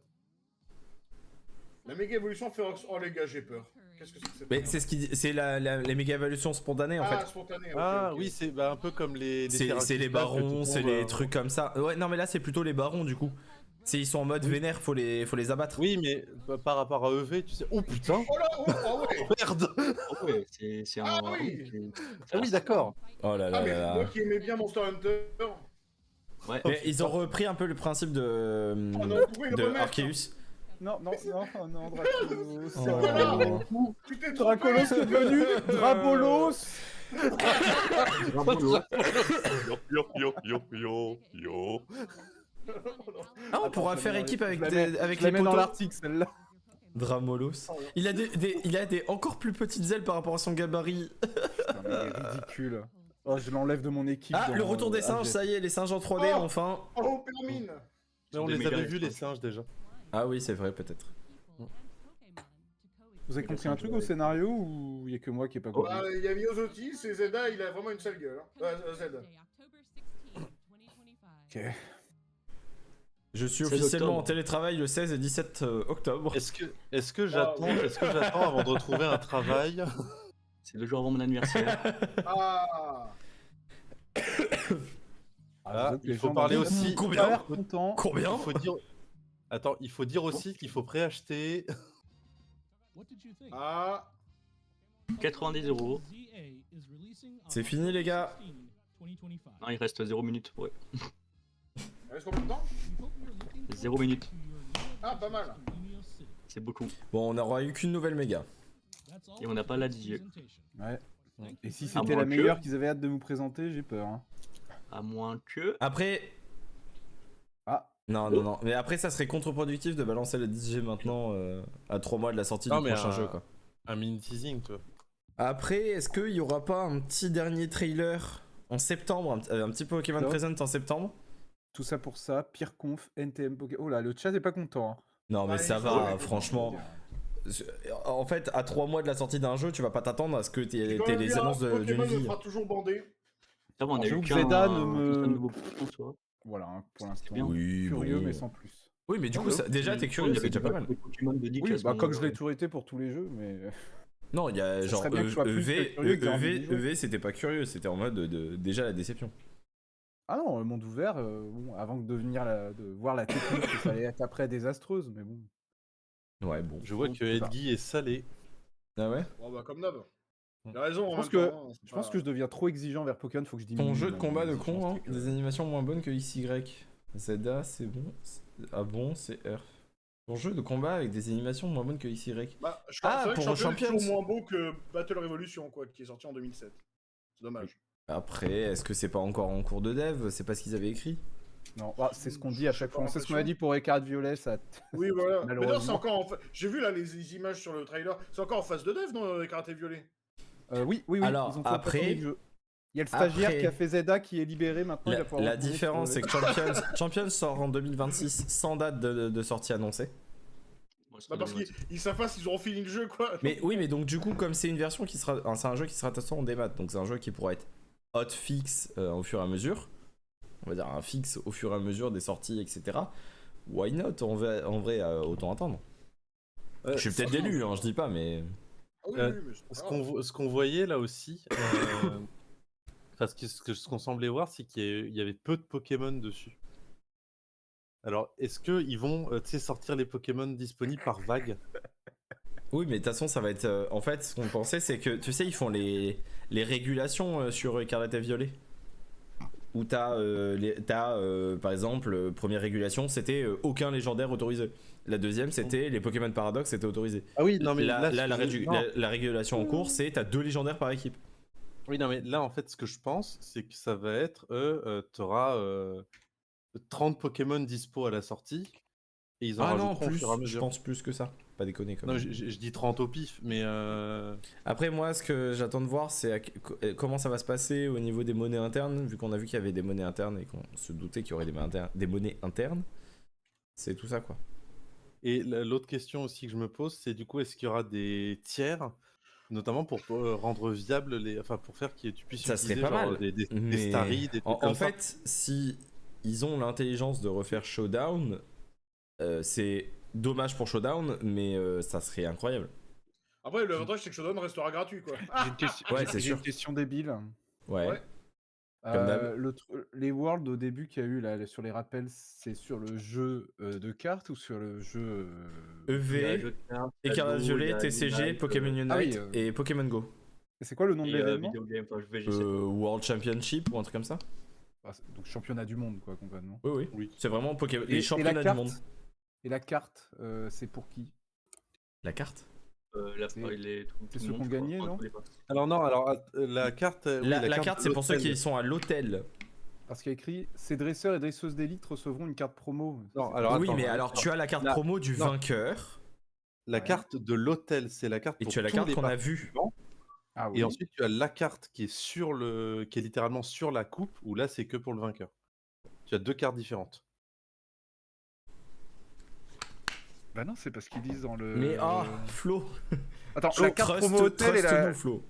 La méga évolution Ferox. Oh les gars, j'ai peur. Qu'est-ce que c'est que cette Mais merde c'est ce qui, c'est les méga évolutions spontanées en Ah, fait. spontané. ok, Ah ok. oui, c'est bah, un peu comme les. C'est les barons, c'est les trucs comme ça. Ouais, non, mais là c'est plutôt les barons du coup. Ils sont en mode vénère, faut les abattre. Oui, mais par rapport à EV, tu sais. Oh putain. Oh là, oh ouais. Merde. Oh ouais, c'est un. Ah oui. Ah oui, d'accord. Oh là Ah là mais là moi là. qui aimais bien Monster Hunter. Ouais. Mais ils ont repris un peu le principe de Oh non, pourquoi ils de remettent Arceus. Non, non, non, non, Dracolos. Oh. Tu t'es Dracolos est devenu Drabolos. Yo. Ah, on pourra faire équipe avec avec Je la les mets dans potos. l'article celle-là. Dramolos. Il a des encore plus petites ailes par rapport à son gabarit. Putain, mais il est ridicule. Oh, je l'enlève de mon équipe. Ah, dans- le retour des singes, AG. ça y est, les singes en 3D Oh. enfin. Oh, Permine. Mais on Des les méga avait vus, les singes. singes, déjà. Ah oui, c'est vrai, peut-être. Vous avez compris un truc au scénario ou il y a que moi qui ai pas compris? Bah, il y a Miosotis et Zelda, il a vraiment une sale gueule. Hein. Zelda. Ok. Je suis 16 officiellement octobre. en télétravail le 16 et 17 octobre. Est-ce que j'attends avant de retrouver un travail? C'est le jour avant mon anniversaire. Ah. Ah, j'avoue que il les faut gens parler dans- aussi. ont Combien pas l'air contents. Combien Il faut dire. Attends, il faut dire aussi qu'il faut préacheter. Ah. 90 €. C'est fini les gars. Non, il reste 0 minutes. Ouais. Est-ce qu'on peut le temps 0 minutes. Ah, pas mal. C'est beaucoup. Bon, on n'aura eu qu'une nouvelle méga. Et on n'a pas la dieu. Ouais. Et si À c'était moins la que- meilleure qu'ils avaient hâte de nous présenter, j'ai peur. Hein. À moins que. Après. Ah. Non, non, non. Mais après, ça serait contre-productif de balancer le 10G maintenant à 3 mois de la sortie Non, du mais prochain jeu, quoi. Un mini teasing, tu vois. Après, est-ce qu'il y aura pas un petit dernier trailer en septembre, un petit Pokémon Non. Present en septembre? Tout ça pour ça, pire conf, NTM Poké. Oh là, le chat est pas content. Hein. Non, mais Ouais, ça il va, faut- franchement. En fait, à 3 mois de la sortie d'un jeu, tu vas pas t'attendre à ce que t'aies les annonces d'une Pokémon vie. sera toujours bandé. Ça va, on a J'avoue eu que qu'un Zeda ne me- un nouveau Pokémon, tu vois. Voilà, hein, pour l'instant. bien. Oui, Curieux, bon. mais sans plus. Oui, mais du coup, Non, ça- déjà, t'es curieux, Il y c'est avait déjà pas mal. des Pokémon de Nick à Oui, ce bah comme je moment-là. l'ai toujours été pour tous les jeux, mais. Non, il y a Ça genre serait bien que je sois plus curieux que j'ai envie d'y jouer. EV, c'était pas curieux, c'était en mode déjà la déception. Ah non, le monde ouvert, bon, avant de voir la technique, ça allait être après désastreuse, mais bon. Ouais, bon. Je vois Bon, que c'est pas- Edgy est salé. Ah ouais? Bon, bah, comme d'hab. Il a raison, Je en pense même que, temps, hein, c'est je pense pas- que je deviens trop exigeant vers Pokémon, faut que je diminue. Ton jeu de ma- combat mes de con, exigences, hein, c'est que- des animations moins bonnes que XY. Zelda, c'est bon. Ah bon, c'est R. Ton jeu de combat avec des animations moins bonnes que XY. Bah, Ah, c'est vrai que pour Champions est toujours Champions. moins beau que Battle Revolution, quoi, qui est sorti en 2007. C'est dommage. Après, est-ce que c'est pas encore en cours de dev? C'est pas ce qu'ils avaient écrit? Non, bah, c'est ce qu'on dit à chaque fois. J'ai pas C'est ce qu'on a dit pour Écarlate Violet, ça. Oui, voilà. Mais d'ailleurs, c'est Malheureusement. encore en j'ai vu là les images sur le trailer. C'est encore en phase de dev, non, Karaté Violet? Oui. Alors, ils ont fait après- passer le jeu. Il y a le stagiaire après- qui a fait Zelda qui est libéré maintenant. il va pouvoir La retourner différence, c'est sur- que Champions sort en 2026 sans date de sortie annoncée. Moi, c'est Bah, parce qu'ils savent pas s'ils auront fini le jeu, quoi. Mais oui, mais donc du coup, comme c'est une version qui sera, c'est un jeu qui sera de toute façon en démat, donc c'est un jeu qui pourra être hot fix au fur et à mesure. On va dire un fixe au fur et à mesure des sorties, etc. Why not? En vrai, autant attendre. Je suis peut-être d'élu, hein, je dis pas, mais. Ah oui, mais c'est pas grave. Ce qu'on voyait là aussi, enfin, ce qu'on semblait voir, c'est qu'il y avait peu de Pokémon dessus. Alors, est-ce qu'ils vont tu sais, sortir les Pokémon disponibles par vague? Oui, mais de toute façon, ça va être. En fait, ce qu'on pensait, c'est que tu sais, ils font les régulations sur Écarlate et Violet. Où t'as, par exemple, première régulation, c'était aucun légendaire autorisé. La deuxième, c'était les Pokémon Paradox, c'était autorisé. Ah oui, non mais Là, là, non. la régulation en cours, c'est t'as 2 légendaires par équipe. Oui, non mais là, en fait, ce que je pense, c'est que ça va être, t'auras 30 Pokémon dispo à la sortie, et ils en Ah non, rajouteront au plus, fur et à je mesure. pense plus que ça. Pas déconner quand Non, même. je dis 30 au pif, mais Après, moi, ce que j'attends de voir, c'est comment ça va se passer au niveau des monnaies internes, vu qu'on a vu qu'il y avait des monnaies internes et qu'on se doutait qu'il y aurait des monnaies internes. C'est tout ça, quoi. Et l'autre question aussi que je me pose, c'est du coup, est-ce qu'il y aura des tiers, notamment pour rendre viable enfin pour faire que tu puisses Ça serait utiliser pas genre, mal. des Mais Starry, des trucs en comme ça. fait, si ils ont l'intelligence de refaire Showdown, c'est dommage pour Showdown, mais ça serait incroyable. Après, l'avantage, c'est que Shodown restera gratuit, quoi. J'ai une question, Ouais, c'est j'ai sûr. une question débile. Ouais. Ouais. Comme d'hab. Les Worlds au début qu'il y a eu là, sur les rappels, c'est sur le jeu de cartes ou sur le jeu EV, Écarlate Violet, TCG, Pokémon Unite Ah oui, et Pokémon Go. Et c'est quoi le nom de l'événement? Video game, enfin, VGC. World Championship ou un truc comme ça. Donc championnat du monde quoi complètement. Oui. Oui. C'est vraiment Pokémon. Et Les championnats la du carte monde. Et la carte, c'est pour qui? La carte Là, C'est- il est c'est ceux qui ont gagné, non? Alors non, alors la carte... oui, la carte, de c'est pour ceux l'hôtel. qui sont à l'hôtel. Parce qu'il y a écrit ces dresseurs et dresseuses d'élite recevront une carte promo. Non, C'est- alors Oui, attends, mais alors tu as la carte La- promo du non. vainqueur La Ouais. carte de l'hôtel, c'est la carte et pour tu as la tous carte les qu'on a vue. participants. Ah oui. Et ensuite, tu as la carte qui est littéralement sur la coupe, où là, c'est que pour le vainqueur. Tu as deux cartes différentes. Bah non, c'est parce qu'ils disent dans le. Mais Flo, Attends, Flo, la carte promo hôtel et la. trust-nous, Flo.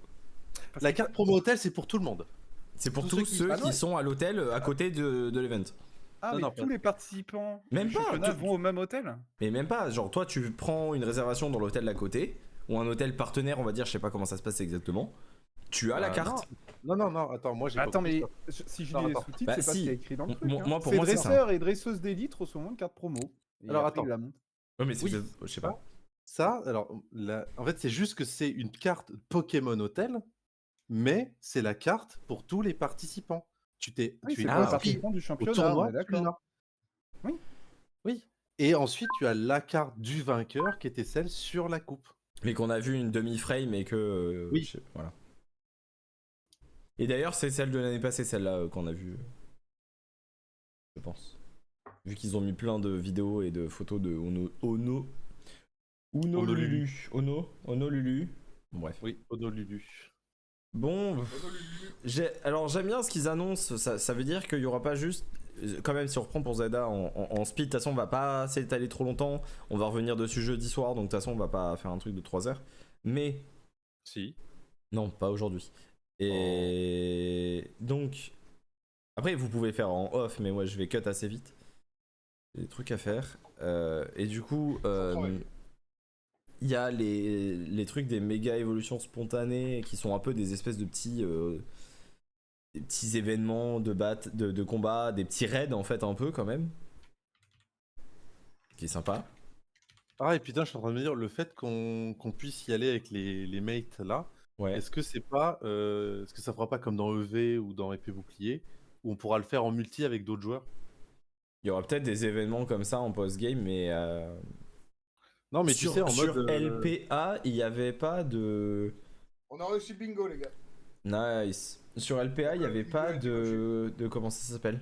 parce La que- carte promo hôtel, c'est pour tout le monde. C'est pour Tous tous ceux ceux Ah qui non. sont à l'hôtel à côté de l'event. Ah, Non, mais non, tous pas- les participants Même du pas, championnat tout- vont au même hôtel? Mais même pas, genre toi tu prends une réservation dans l'hôtel d'à côté, ou un hôtel partenaire, on va dire, je sais pas comment ça se passe exactement. Tu as la carte. Non, attends, moi j'ai Attends, pas mais compris ça. si je Non, lis les attends. sous-titres, Bah, c'est pas ce si. qu'il y a écrit dans le truc. Moi, hein. pour Ces moi, c'est ça. dresseurs et dresseuses d'élite recevront une carte promo. Et Alors, après, attends. il la montre. Ouais, mais c'est Oui. je sais pas. Ça, alors, en fait, c'est juste que c'est une carte Pokémon Hôtel, mais c'est la carte pour tous les participants. Oui, Tu es c'est pour les inscrit participants du au championnat, on tournoi, est tu d'accord. l'as. Oui. Oui. Et ensuite, tu as la carte du vainqueur qui était celle sur la coupe. Mais qu'on a vu une demi-frame et que. Oui. Voilà. Et d'ailleurs, c'est celle de l'année passée, celle-là qu'on a vue. Je pense. Vu qu'ils ont mis plein de vidéos et de photos de Honolulu. Honolulu. Bon, bref. Oui, Honolulu. Bon, alors j'aime bien ce qu'ils annoncent, ça veut dire qu'il y aura pas juste, quand même si on reprend pour Zelda en speed, de toute façon on va pas s'étaler trop longtemps, on va revenir dessus jeudi soir, donc de toute façon on va pas faire un truc de 3 heures, mais Si. non, pas aujourd'hui. Et donc, après vous pouvez faire en off, mais moi je vais cut assez vite, j'ai des trucs à faire, et du coup... il y a les trucs des méga évolutions spontanées qui sont un peu des espèces de petits des petits événements de combat, des petits raids en fait un peu quand même. Qui est sympa. Ah, et putain, je suis en train de me dire, le fait qu'on puisse y aller avec les mates là, Ouais. est-ce que c'est pas. Est-ce que ça fera pas comme dans EV ou dans Épée Bouclier, où on pourra le faire en multi avec d'autres joueurs? Il y aura peut-être des événements comme ça en post-game, mais Non, mais tu sais, en sur mode. LPA, il n'y avait pas de. On a réussi le bingo, les gars. Nice. Sur LPA, il n'y avait pas de. Comment ça s'appelle?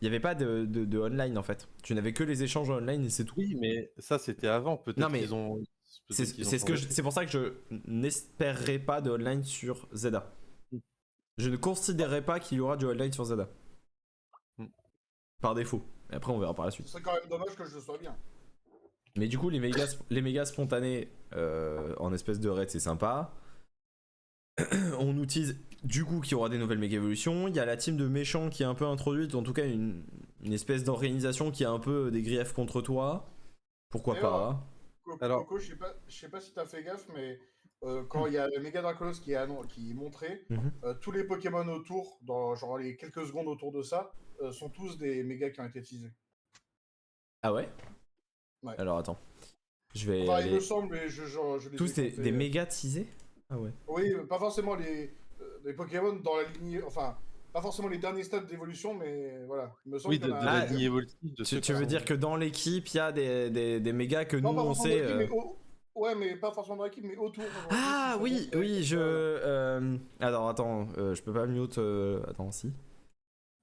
Il n'y avait pas de online en fait. Tu n'avais que les échanges online et c'est tout. Oui, mais ça, c'était avant. Peut-être Non, mais qu'ils ont. C'est c'est pour ça que je n'espérerais pas de online sur Zelda. Je ne considérerais pas qu'il y aura du online sur Zelda. Par défaut. Et après, on verra par la suite. Ce serait quand même dommage que je le sois bien. Mais du coup, les mégas spontanés en espèce de raid, c'est sympa. On nous tease du coup qu'il y aura des nouvelles méga évolutions. Il y a la team de méchants qui est un peu introduite, en tout cas une espèce d'organisation qui a un peu des griefs contre toi. Pourquoi pas? Alors- Coco, je sais pas si t'as fait gaffe, mais quand il y a le Mega Dracolos qui est montré, tous les Pokémon autour, dans genre les quelques secondes autour de ça, sont tous des mégas qui ont été teasés. Ah ouais? Ouais. Alors attends. Je vais Enfin, il aller... me semble, mais je les Tous ai des comptés. méga teasés? Ah ouais. Oui, pas forcément les Pokémon dans la lignée, enfin, pas forcément les derniers stades d'évolution, mais voilà. Il me semble Oui, qu'il de y en a la un- ligne évolutive. De ceux Tu qui veux sont- dire que dans l'équipe, il y a des mégas que Non, nous pas on forcément sait... dans l'équipe, mais ouais, mais pas forcément dans l'équipe, mais autour. Ah Qui sont oui, montrés, oui, voilà. Alors attends, je peux pas mute... Attends, si.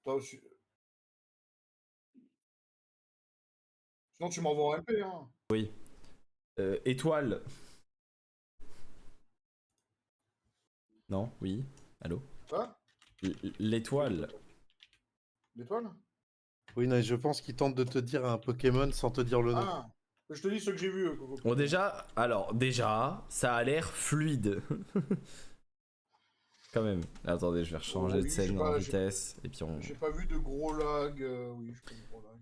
Toi aussi. Sinon, tu m'envoies en MP, hein. Oui. Étoile. Non, oui. Allô? Quoi? L'étoile. L'étoile? Oui, non, je pense qu'ils tentent de te dire un Pokémon sans te dire le nom. Ah, je te dis ce que j'ai vu, Coco. Bon déjà, ça a l'air fluide. Quand même. Attendez, je vais changer Oui, de j'ai scène pas- en j'ai- vitesse. Et puis on... J'ai pas vu de gros lag, oui, je connais gros lag.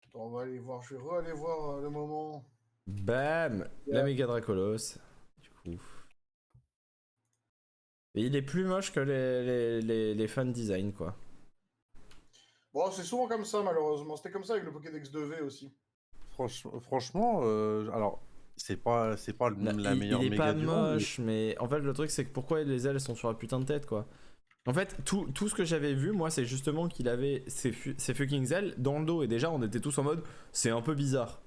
Attends, on va aller voir, je vais re-aller voir le moment. Bam! La méga Dracolos. Du coup... Et il est plus moche que les fan design, quoi. Bon, c'est souvent comme ça, malheureusement. C'était comme ça avec le Pokédex 2V aussi. Franchement, alors, c'est pas la meilleure il est méga pas du monde, moche, mais en fait le truc c'est que pourquoi les ailes sont sur la putain de tête, quoi. En fait tout ce que j'avais vu moi c'est justement qu'il avait ces fucking ailes dans le dos et déjà on était tous en mode c'est un peu bizarre.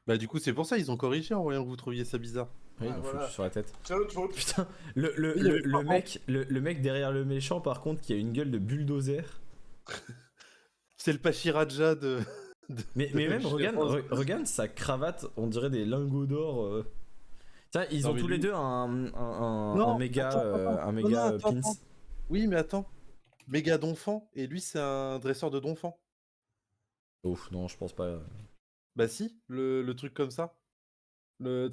Bah du coup c'est pour ça ils ont corrigé en voyant que vous trouviez ça bizarre. Oui, Ah, ils ont voilà. foutu sur la tête. C'est notre faute. Putain, Oui, mais par le mec derrière le méchant par contre qui a une gueule de bulldozer. C'est le Pachiraja de... Mais de même chez regarde, Rose. regarde sa cravate, on dirait des lingots d'or. Tiens, ils Non, ont mais tous les lui- deux un méga, attends, un méga non, attends, pins. attends. Oui mais attends, méga Donphan, et lui c'est un dresseur de Donphan. Ouf, non, je pense pas. Bah si, le truc comme ça.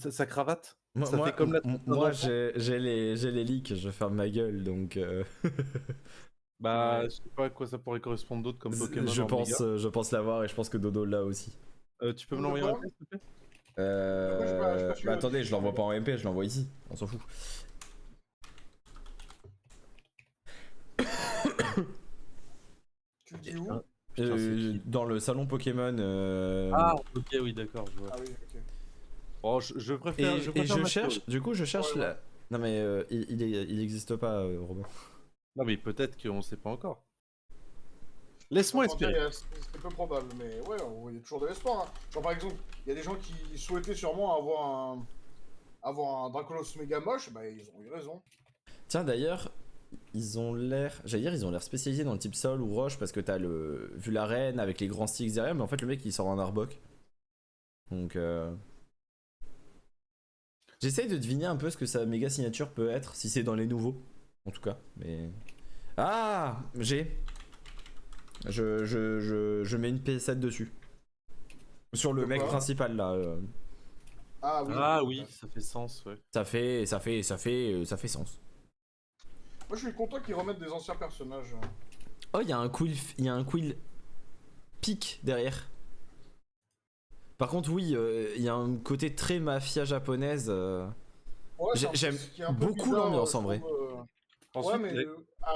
Sa cravate. Moi, Ça fait comme la tête d'un moi enfant. j'ai les leaks, je ferme ma gueule donc. Bah je sais pas à quoi ça pourrait correspondre d'autre comme Pokémon je pense l'avoir et je pense que Dodo l'a aussi. Tu peux me l'envoyer en MP, s'il te plaît? j'ai pas su, Attendez, je l'envoie pas en MP, je l'envoie ici, on s'en fout. Tu le dis où? Putain, c'est qui Dans le salon Pokémon. Ah ok oui d'accord je vois. Ah oui, ok. Oh, je préfère. et préfère je ma cherche, théorie. du coup je cherche Ouais, la. Non mais il existe pas, Robin. Non mais peut-être qu'on sait pas encore. Laisse-moi espérer. C'est peu probable, mais ouais, il y a toujours de l'espoir. Hein. Genre par exemple, il y a des gens qui souhaitaient sûrement avoir un Dracolos méga moche, bah ils ont eu raison. Tiens d'ailleurs, ils ont l'air. J'allais dire, ils ont l'air spécialisés dans le type sol ou roche parce que t'as vu l'arène avec les grands sticks derrière, mais en fait le mec il sort un Arbok. Donc j'essaye de deviner un peu ce que sa méga signature peut être, si c'est dans les nouveaux, en tout cas. Mais. Ah, je mets une PS7 dessus. Sur le De mec quoi principal là. Ah oui. Ah oui, ça fait sens, ouais. Ça fait sens. Moi je suis content qu'ils remettent des anciens personnages. Oh, il y a un quill pique derrière. Par contre, oui, il y a un côté très mafia japonaise Ouais, c'est un- J'aime ce qui est un peu beaucoup bizarre, l'ambiance, je en vrai. trouve, Ensuite, ouais, mais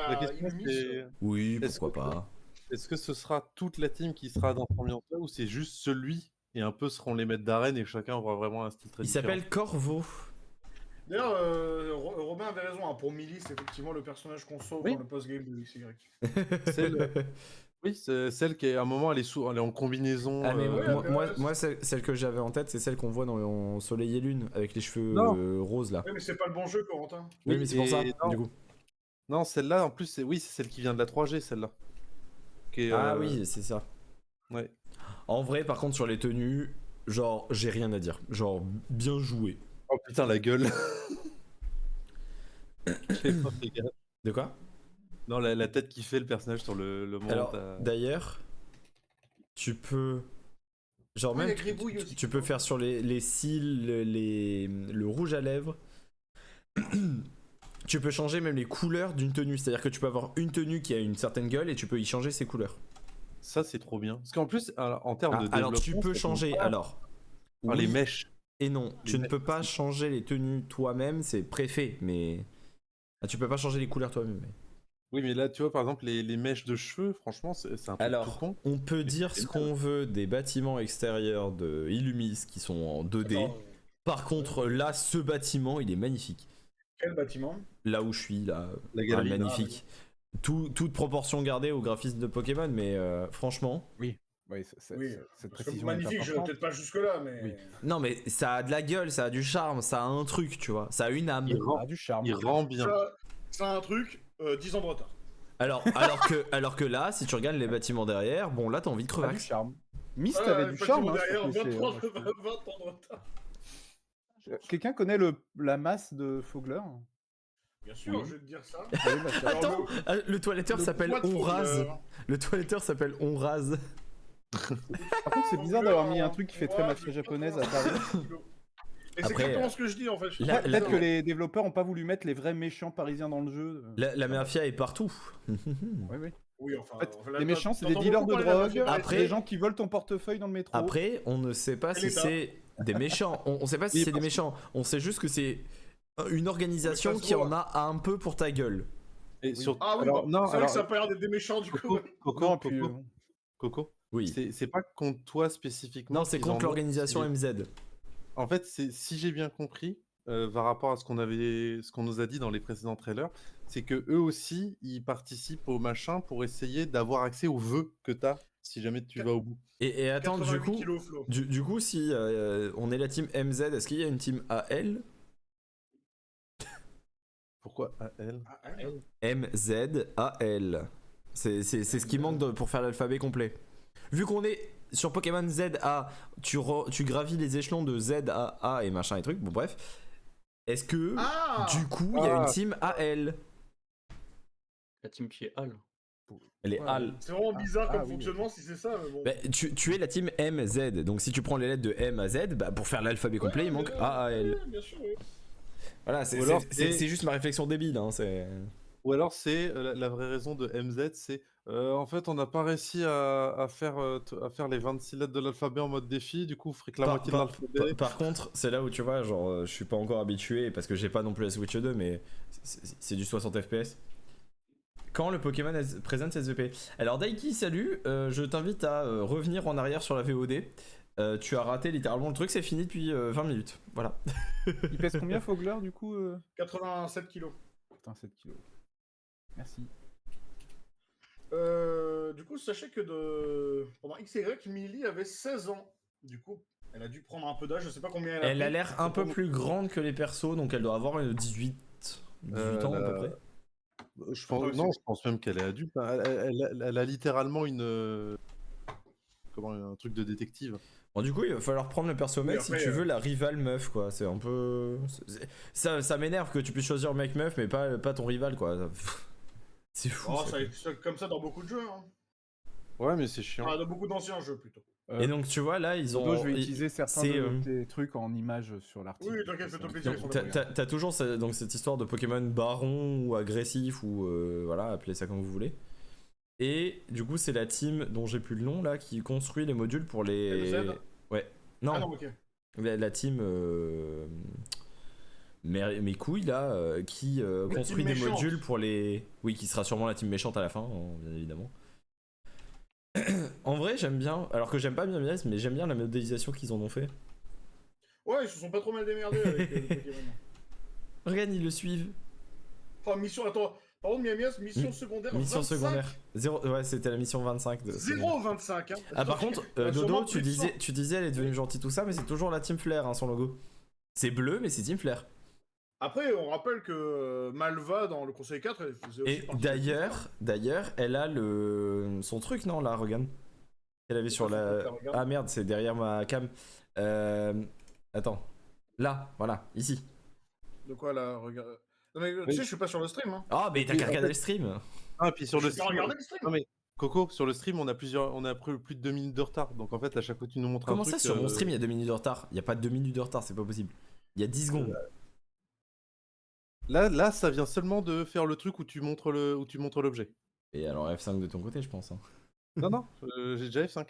la question Illumis, c'est Oui, est-ce pourquoi que, pas. est-ce que ce sera toute la team qui sera dans cette ambiance-là ou c'est juste celui et un peu seront les maîtres d'arène et chacun aura vraiment un style très Il différent. s'appelle Corvo. D'ailleurs, Robin avait raison, hein, pour Millie, c'est effectivement le personnage qu'on sauve Oui. dans le post-game de XY. Oui, c'est celle qui est à un moment elle est en combinaison. Ah mais ouais, moi celle que j'avais en tête, c'est celle qu'on voit dans Soleil et Lune, avec les cheveux Non. roses là. Oui, mais c'est pas le bon jeu, Corentin. Oui, mais c'est pour ça, et non. du coup. Non, celle-là en plus c'est celle qui vient de la 3G celle-là. Qui est, Ah oui, c'est ça. Ouais. En vrai, par contre, sur les tenues, genre, j'ai rien à dire. Genre, bien joué. Oh putain la gueule. J'ai pas fait gaffe. De quoi? Non, la tête qui fait le personnage sur le moment. Alors, d'ailleurs, tu peux... Genre, Oui, même, il y a Gribouille aussi. tu peux faire sur les cils, le rouge à lèvres. Tu peux changer même les couleurs d'une tenue. C'est-à-dire que tu peux avoir une tenue qui a une certaine gueule et tu peux y changer ses couleurs. Ça c'est trop bien. Parce qu'en plus en termes de Alors, développement. tu peux ça changer. compte pas. Alors, Les oui mèches. et non. Les Tu ne mèches peux pas changer les tenues toi-même. C'est préfet, mais... Ah, tu peux pas changer les couleurs toi-même. mais- Oui, mais là, tu vois, par exemple, les mèches de cheveux, franchement, c'est un truc tout Alors, con. on peut dire c'est ce qu'on veut des bâtiments extérieurs de Illumis qui sont en 2D. Attends, Par contre, là, ce bâtiment, il est magnifique. quel bâtiment? Là où je suis, là, La galerie. magnifique. Toute proportion gardée au graphisme de Pokémon, mais franchement... Oui, Oui, cette parce que précision est magnifique, je importante. peut-être pas jusque-là, mais... Oui. Non, mais ça a de la gueule, ça a du charme, ça a un truc, tu vois. Ça a une âme. Ah, du charme. Il rend bien. Ça a un truc, 10 ans de retard. Alors que là, si tu regardes les bâtiments derrière, bon, là, t'as envie de Ah, du crevax. charme. Mist Ouais, avait du charme. effectivement, Hein, derrière, sur 20 PC, ans hein, je trouve. de retard. Quelqu'un connaît la masse de Fogler? Bien sûr, Oui. je vais te dire ça. Oui, bah, ça- Alors, Attends, le toiletteur le s'appelle poids de Onraz. Fogler. Le toiletteur s'appelle Onraz. Par contre, c'est bizarre d'avoir mis un truc qui fait très mafia japonaise à Paris. Et c'est Après, exactement ce que je dis en fait. la- Peut-être que les développeurs ont pas voulu mettre les vrais méchants parisiens dans le jeu. La mafia est partout. Oui, oui. Oui, enfin. En fait, enfin, les méchants, c'est des t'entends dealers beaucoup de parler la drogue, mafia. Après- des gens qui volent ton portefeuille dans le métro. Après, on ne sait pas Et si l'État. c'est des méchants. On sait pas si Oui, c'est des parce- méchants. On sait juste que c'est une organisation Mais ça se qui voit. en a un peu pour ta gueule. Et surtout, Ah oui, alors, bon, non, c'est vrai alors, que ça a pas l'air d'être des méchants du coup. Coco, Non, puis, Coco, Oui. c'est pas contre toi spécifiquement. Non, c'est qu'ils en contre ont, l'organisation c'est- MZ. En fait, si j'ai bien compris, par rapport à ce qu'on nous a dit dans les précédents trailers, c'est que eux aussi, ils participent au machin pour essayer d'avoir accès aux vœux que t'as si jamais tu vas au bout. Et attends, du 88 coup, kilos, Flo. du coup, si on est la team MZ, est-ce qu'il y a une team AL? Pourquoi AL? Ah, hein. MZ AL. C'est ce qui manque pour faire l'alphabet complet. Vu qu'on est sur Pokémon ZA, tu gravis les échelons de Z à A et machin et trucs, bon bref. Est-ce que, Ah du coup, il y a une team AL? La team qui est Hal. Elle est Ouais. AL. C'est vraiment bizarre comme Ah, oui, fonctionnement si c'est ça, mais bon. Bah, tu es la team MZ, donc si tu prends les lettres de M à Z, bah, pour faire l'alphabet complet, il manque A à L. Ouais, bien sûr, oui. Voilà, Ou alors, c'est juste ma réflexion débile. Hein, Ou alors c'est la vraie raison de MZ, c'est en fait on n'a pas réussi à faire les 26 lettres de l'alphabet en mode défi, du coup vous ferez que la moitié de l'alphabet. Par contre, c'est là où tu vois, genre, je suis pas encore habitué parce que j'ai pas non plus la Switch 2, mais c'est du 60 FPS. Quand le Pokémon présente ses EP. Alors Daiki, salut, je t'invite à revenir en arrière sur la VOD. Tu as raté littéralement le truc, c'est fini depuis 20 minutes. Voilà. Il pèse combien Fogler du coup 87 kilos. Putain, 7 kilos. Merci. Du coup, sachez que pendant XY, Millie avait 16 ans. Du coup, elle a dû prendre un peu d'âge, je sais pas combien elle a Elle a pris. l'air un peu plus grande que les persos, donc elle doit avoir 18 ans à peu près. Je pense même qu'elle est adulte. Hein. Elle a littéralement un truc de détective. Bon, du coup, il va falloir prendre le perso mec Oui, si après, tu veux la rivale meuf, quoi. C'est un peu. Ça m'énerve que tu puisses choisir mec meuf, mais pas ton rival, quoi. C'est fou. Oh, ça. c'est comme ça dans beaucoup de jeux. Hein. Ouais, mais c'est chiant. Ah, dans beaucoup d'anciens jeux plutôt. Et donc, tu vois, là, ils ont. Je vais utiliser certains c'est, des trucs en images sur l'article. Oui, t'inquiète, fais-toi plaisir. Donc, t'as toujours donc, cette histoire de Pokémon baron ou agressif, ou voilà, appelez ça comme vous voulez. Et du coup, c'est la team dont j'ai plus le nom là qui construit les modules pour les. MZ? Ouais. Non, Ah non, ok. la team. mes couilles là, qui construit des méchante. modules pour les. Oui, qui sera sûrement la team méchante à la fin, bien évidemment. En vrai, j'aime bien. Alors que j'aime pas bien Miles, mais j'aime bien la modélisation qu'ils en ont fait. Ouais, ils se sont pas trop mal démerdés avec les Pokémon. Regarde, ils le suivent. Oh, mission, attends. Par contre, Miamias, mission secondaire. Mission 25. secondaire. Ouais, c'était la mission 25 de. 0,25. Hein. Ah, par contre, Dodo, sûrement tu plus de 100. disais elle est devenue gentille tout ça, mais c'est toujours la Team Flare, hein, son logo. C'est bleu, mais c'est Team Flare. Après, on rappelle que Malva dans le Conseil 4, elle faisait aussi Et partie d'ailleurs, elle a son truc, non, là, regarde. Elle avait sur la. Regarde. Ah merde, c'est derrière ma cam. Attends. Là, voilà, ici. De quoi là, regarde. Non mais tu sais, je suis pas sur le stream. Hein. Ah, mais t'as qu'à regarder le stream. Ah, puis sur le Je vais stream. regarder le stream. Non mais Coco, sur le stream, on a plus de 2 minutes de retard. Donc en fait, à chaque fois que tu nous montres Comment un truc. ça, sur mon stream, il y a 2 minutes de retard? Il y a pas 2 minutes de retard, c'est pas possible. Il y a 10 secondes. Là, ça vient seulement de faire le truc où tu montres l'objet. Et alors F5 de ton côté, je pense. Hein. Non, j'ai déjà F5.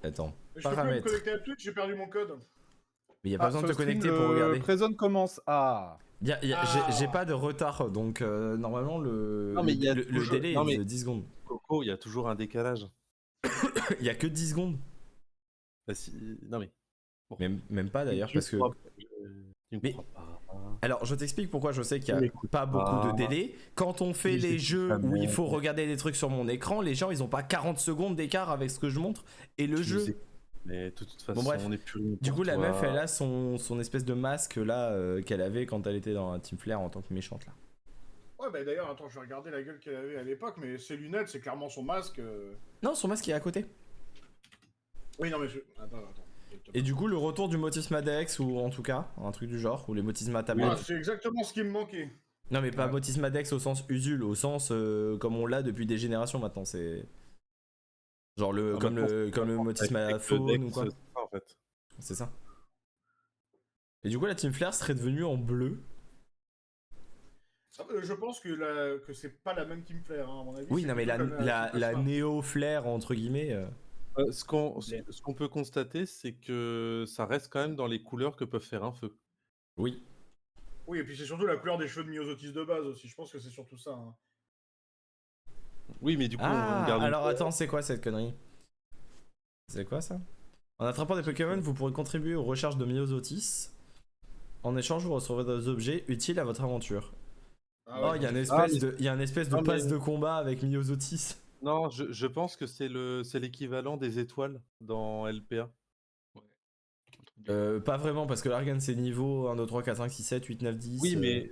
Attends. Je peux plus me Paramètres. connecter à Twitch, j'ai perdu mon code. Mais il a pas besoin de sur te le stream, connecter pour regarder. Prison commence à. J'ai pas de retard, donc normalement Non, mais il y a le toujours- délai non, est mais- de 10 secondes. Coco, il y a toujours un décalage. Il y a que 10 secondes. Bah, non mais. Même pas d'ailleurs, parce que. Tu me Mais- crois pas. Alors, je t'explique pourquoi je sais qu'il y a M'écoute pas beaucoup de délai. Quand on fait Mais les j'écoute jeux pas où il bien. faut regarder des trucs sur mon écran, les gens ils ont pas 40 secondes d'écart avec ce que je montre et le Tu jeu. nous écoutes. Mais de toute façon, bref. on est plus long Du pour coup, la toi. meuf elle a son espèce de masque là qu'elle avait quand elle était dans la Team Flare en tant que méchante là. Ouais, bah d'ailleurs, attends, je vais regarder la gueule qu'elle avait à l'époque, mais ses lunettes, c'est clairement son masque. Non, son masque est à côté. Oui, non, mais je. Attends. Et du coup, le retour du Motisma Dex, ou en tout cas, un truc du genre, ou les Motisma tablettes. Ah, c'est exactement ce qui me manquait. Non, mais pas Ouais. Motisma Dex au sens Usul, au sens comme on l'a depuis des générations maintenant. C'est. Genre comme le Motisma Avec le Faune Dex, ou quoi. c'est ça, en fait. C'est ça. Et du coup, la Team Flare serait devenue en bleu. Je pense que c'est pas la même Team Flare, hein, à mon avis. Oui, c'est non, mais plutôt comme la Team Flare. Néo Flare, entre guillemets. Ce qu'on peut constater, c'est que ça reste quand même dans les couleurs que peuvent faire un feu. Oui. Oui, et puis c'est surtout la couleur des cheveux de Myosotis de base aussi. Je pense que c'est surtout ça. Hein. Oui, mais du coup, Ah, on garde. alors attends, c'est quoi cette connerie? C'est quoi ça? En attrapant des Pokémon, vous pourrez contribuer aux recherches de Myosotis. En échange, vous recevrez des objets utiles à votre aventure. Ah Oh, ouais, il y a un espèce de Non, mais- passe de combat avec Myosotis. Non, je pense que c'est l'équivalent des étoiles dans LPA. Pas vraiment, parce que l'Argan c'est niveau 1, 2, 3, 4, 5, 6, 7, 8, 9, 10. Oui, mais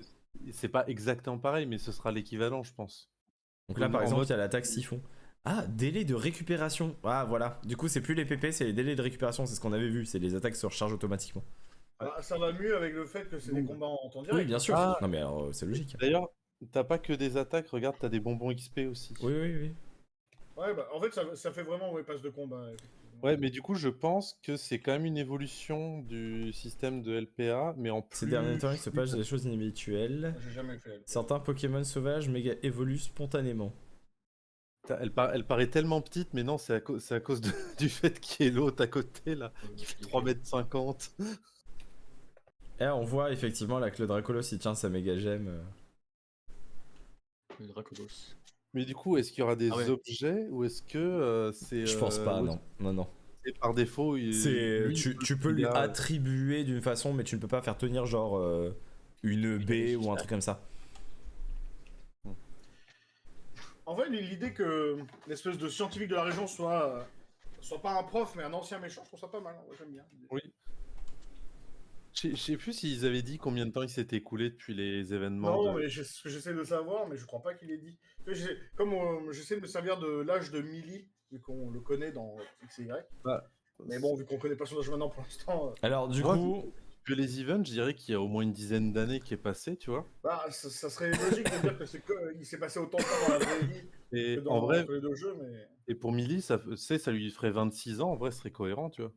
c'est pas exactement pareil, mais ce sera l'équivalent, je pense. Donc là, par en exemple, mode- il y a l'attaque siphon. Ah, délai de récupération. Ah, voilà. Du coup, c'est plus les PP, c'est les délais de récupération. C'est ce qu'on avait vu. C'est les attaques qui se rechargent automatiquement. Ah, ça va mieux avec le fait que c'est des combats en temps direct. Oui, bien sûr. Ah. Non, mais alors, c'est logique. D'ailleurs, t'as pas que des attaques, regarde, t'as des bonbons XP aussi. Oui, oui, oui. Ouais, bah en fait, ça fait vraiment passe de combat. Effectivement. Ouais, mais du coup, je pense que c'est quand même une évolution du système de LPA, mais en plus. Ces derniers temps, il se passe des choses inhabituelles. J'ai jamais fait. Certains Pokémon sauvages méga évoluent spontanément. Elle paraît tellement petite, mais non, c'est à cause du fait qu'il y ait l'autre à côté, là, qui fait 3,50 m. Et on voit effectivement là que le Dracolos il tient sa méga gemme. Le Dracolos. Mais du coup, est-ce qu'il y aura des Ah ouais. objets ou est-ce que c'est. Je pense pas, non. Non. C'est par défaut. Tu peux lui attribuer d'une façon, mais tu ne peux pas faire tenir genre une baie ou un truc comme ça. En fait, l'idée que l'espèce de scientifique de la région soit pas un prof, mais un ancien méchant, je trouve ça pas mal. Ouais, j'aime bien. Oui. Je sais plus s'ils avaient dit combien de temps il s'était écoulé depuis les événements. Non, mais c'est ce que j'essaie de savoir, mais je crois pas qu'il ait dit. Comme j'essaie de me servir de l'âge de Millie, vu qu'on le connaît dans XY. Bah, Mais bon, vu qu'on connaît pas son âge maintenant pour l'instant. Alors du Ouais, coup, que les events, je dirais qu'il y a au moins une dizaine d'années qui est passé, tu vois. Bah, ça serait logique de dire qu'il s'est passé autant de temps dans la vraie vie Et que dans en vrai, entre les deux jeux, mais. et pour Millie, ça lui ferait 26 ans, en vrai, ce serait cohérent, tu vois.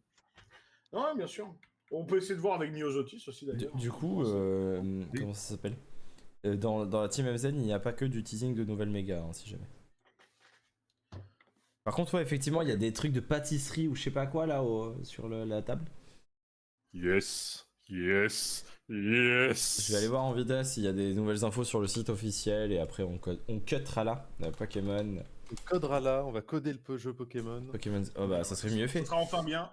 Non, ouais, bien sûr. On peut essayer de voir avec Myosotis aussi d'ailleurs. du coup, comment ça s'appelle dans la team MZ, il n'y a pas que du teasing de nouvelles méga, hein, si jamais. Par contre, ouais, effectivement, il y a des trucs de pâtisserie ou je sais pas quoi là sur la table. Yes, yes, Yes. Je vais aller voir en vitesse s'il y a des nouvelles infos sur le site officiel et après on cuttera là. Pokémon. On codera là, on va coder le jeu Pokémon. Pokémon. Oh bah ça serait mieux Ce fait. sera enfin bien.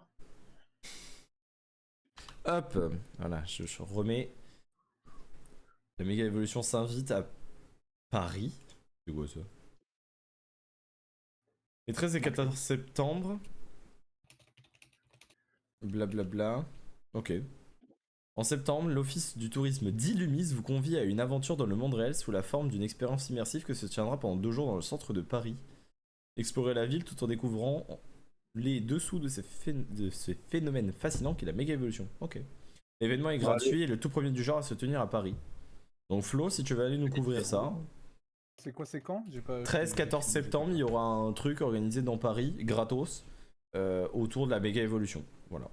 Hop, voilà, je remets. La méga évolution s'invite à Paris. C'est quoi ça? Les 13 et 14 septembre. Blablabla. Ok. En septembre, l'Office du tourisme d'Illumis vous convie à une aventure dans le monde réel sous la forme d'une expérience immersive que se tiendra pendant 2 jours dans le centre de Paris. Explorez la ville tout en découvrant les dessous de ce phénomène fascinant qu'est la méga évolution. Ok. L'événement est gratuit et le tout premier du genre à se tenir à Paris. Donc Flo, si tu veux aller nous couvrir ça. C'est quoi, c'est quand? 13-14 septembre, il y aura un truc organisé dans Paris, gratos, autour de la méga évolution. Voilà.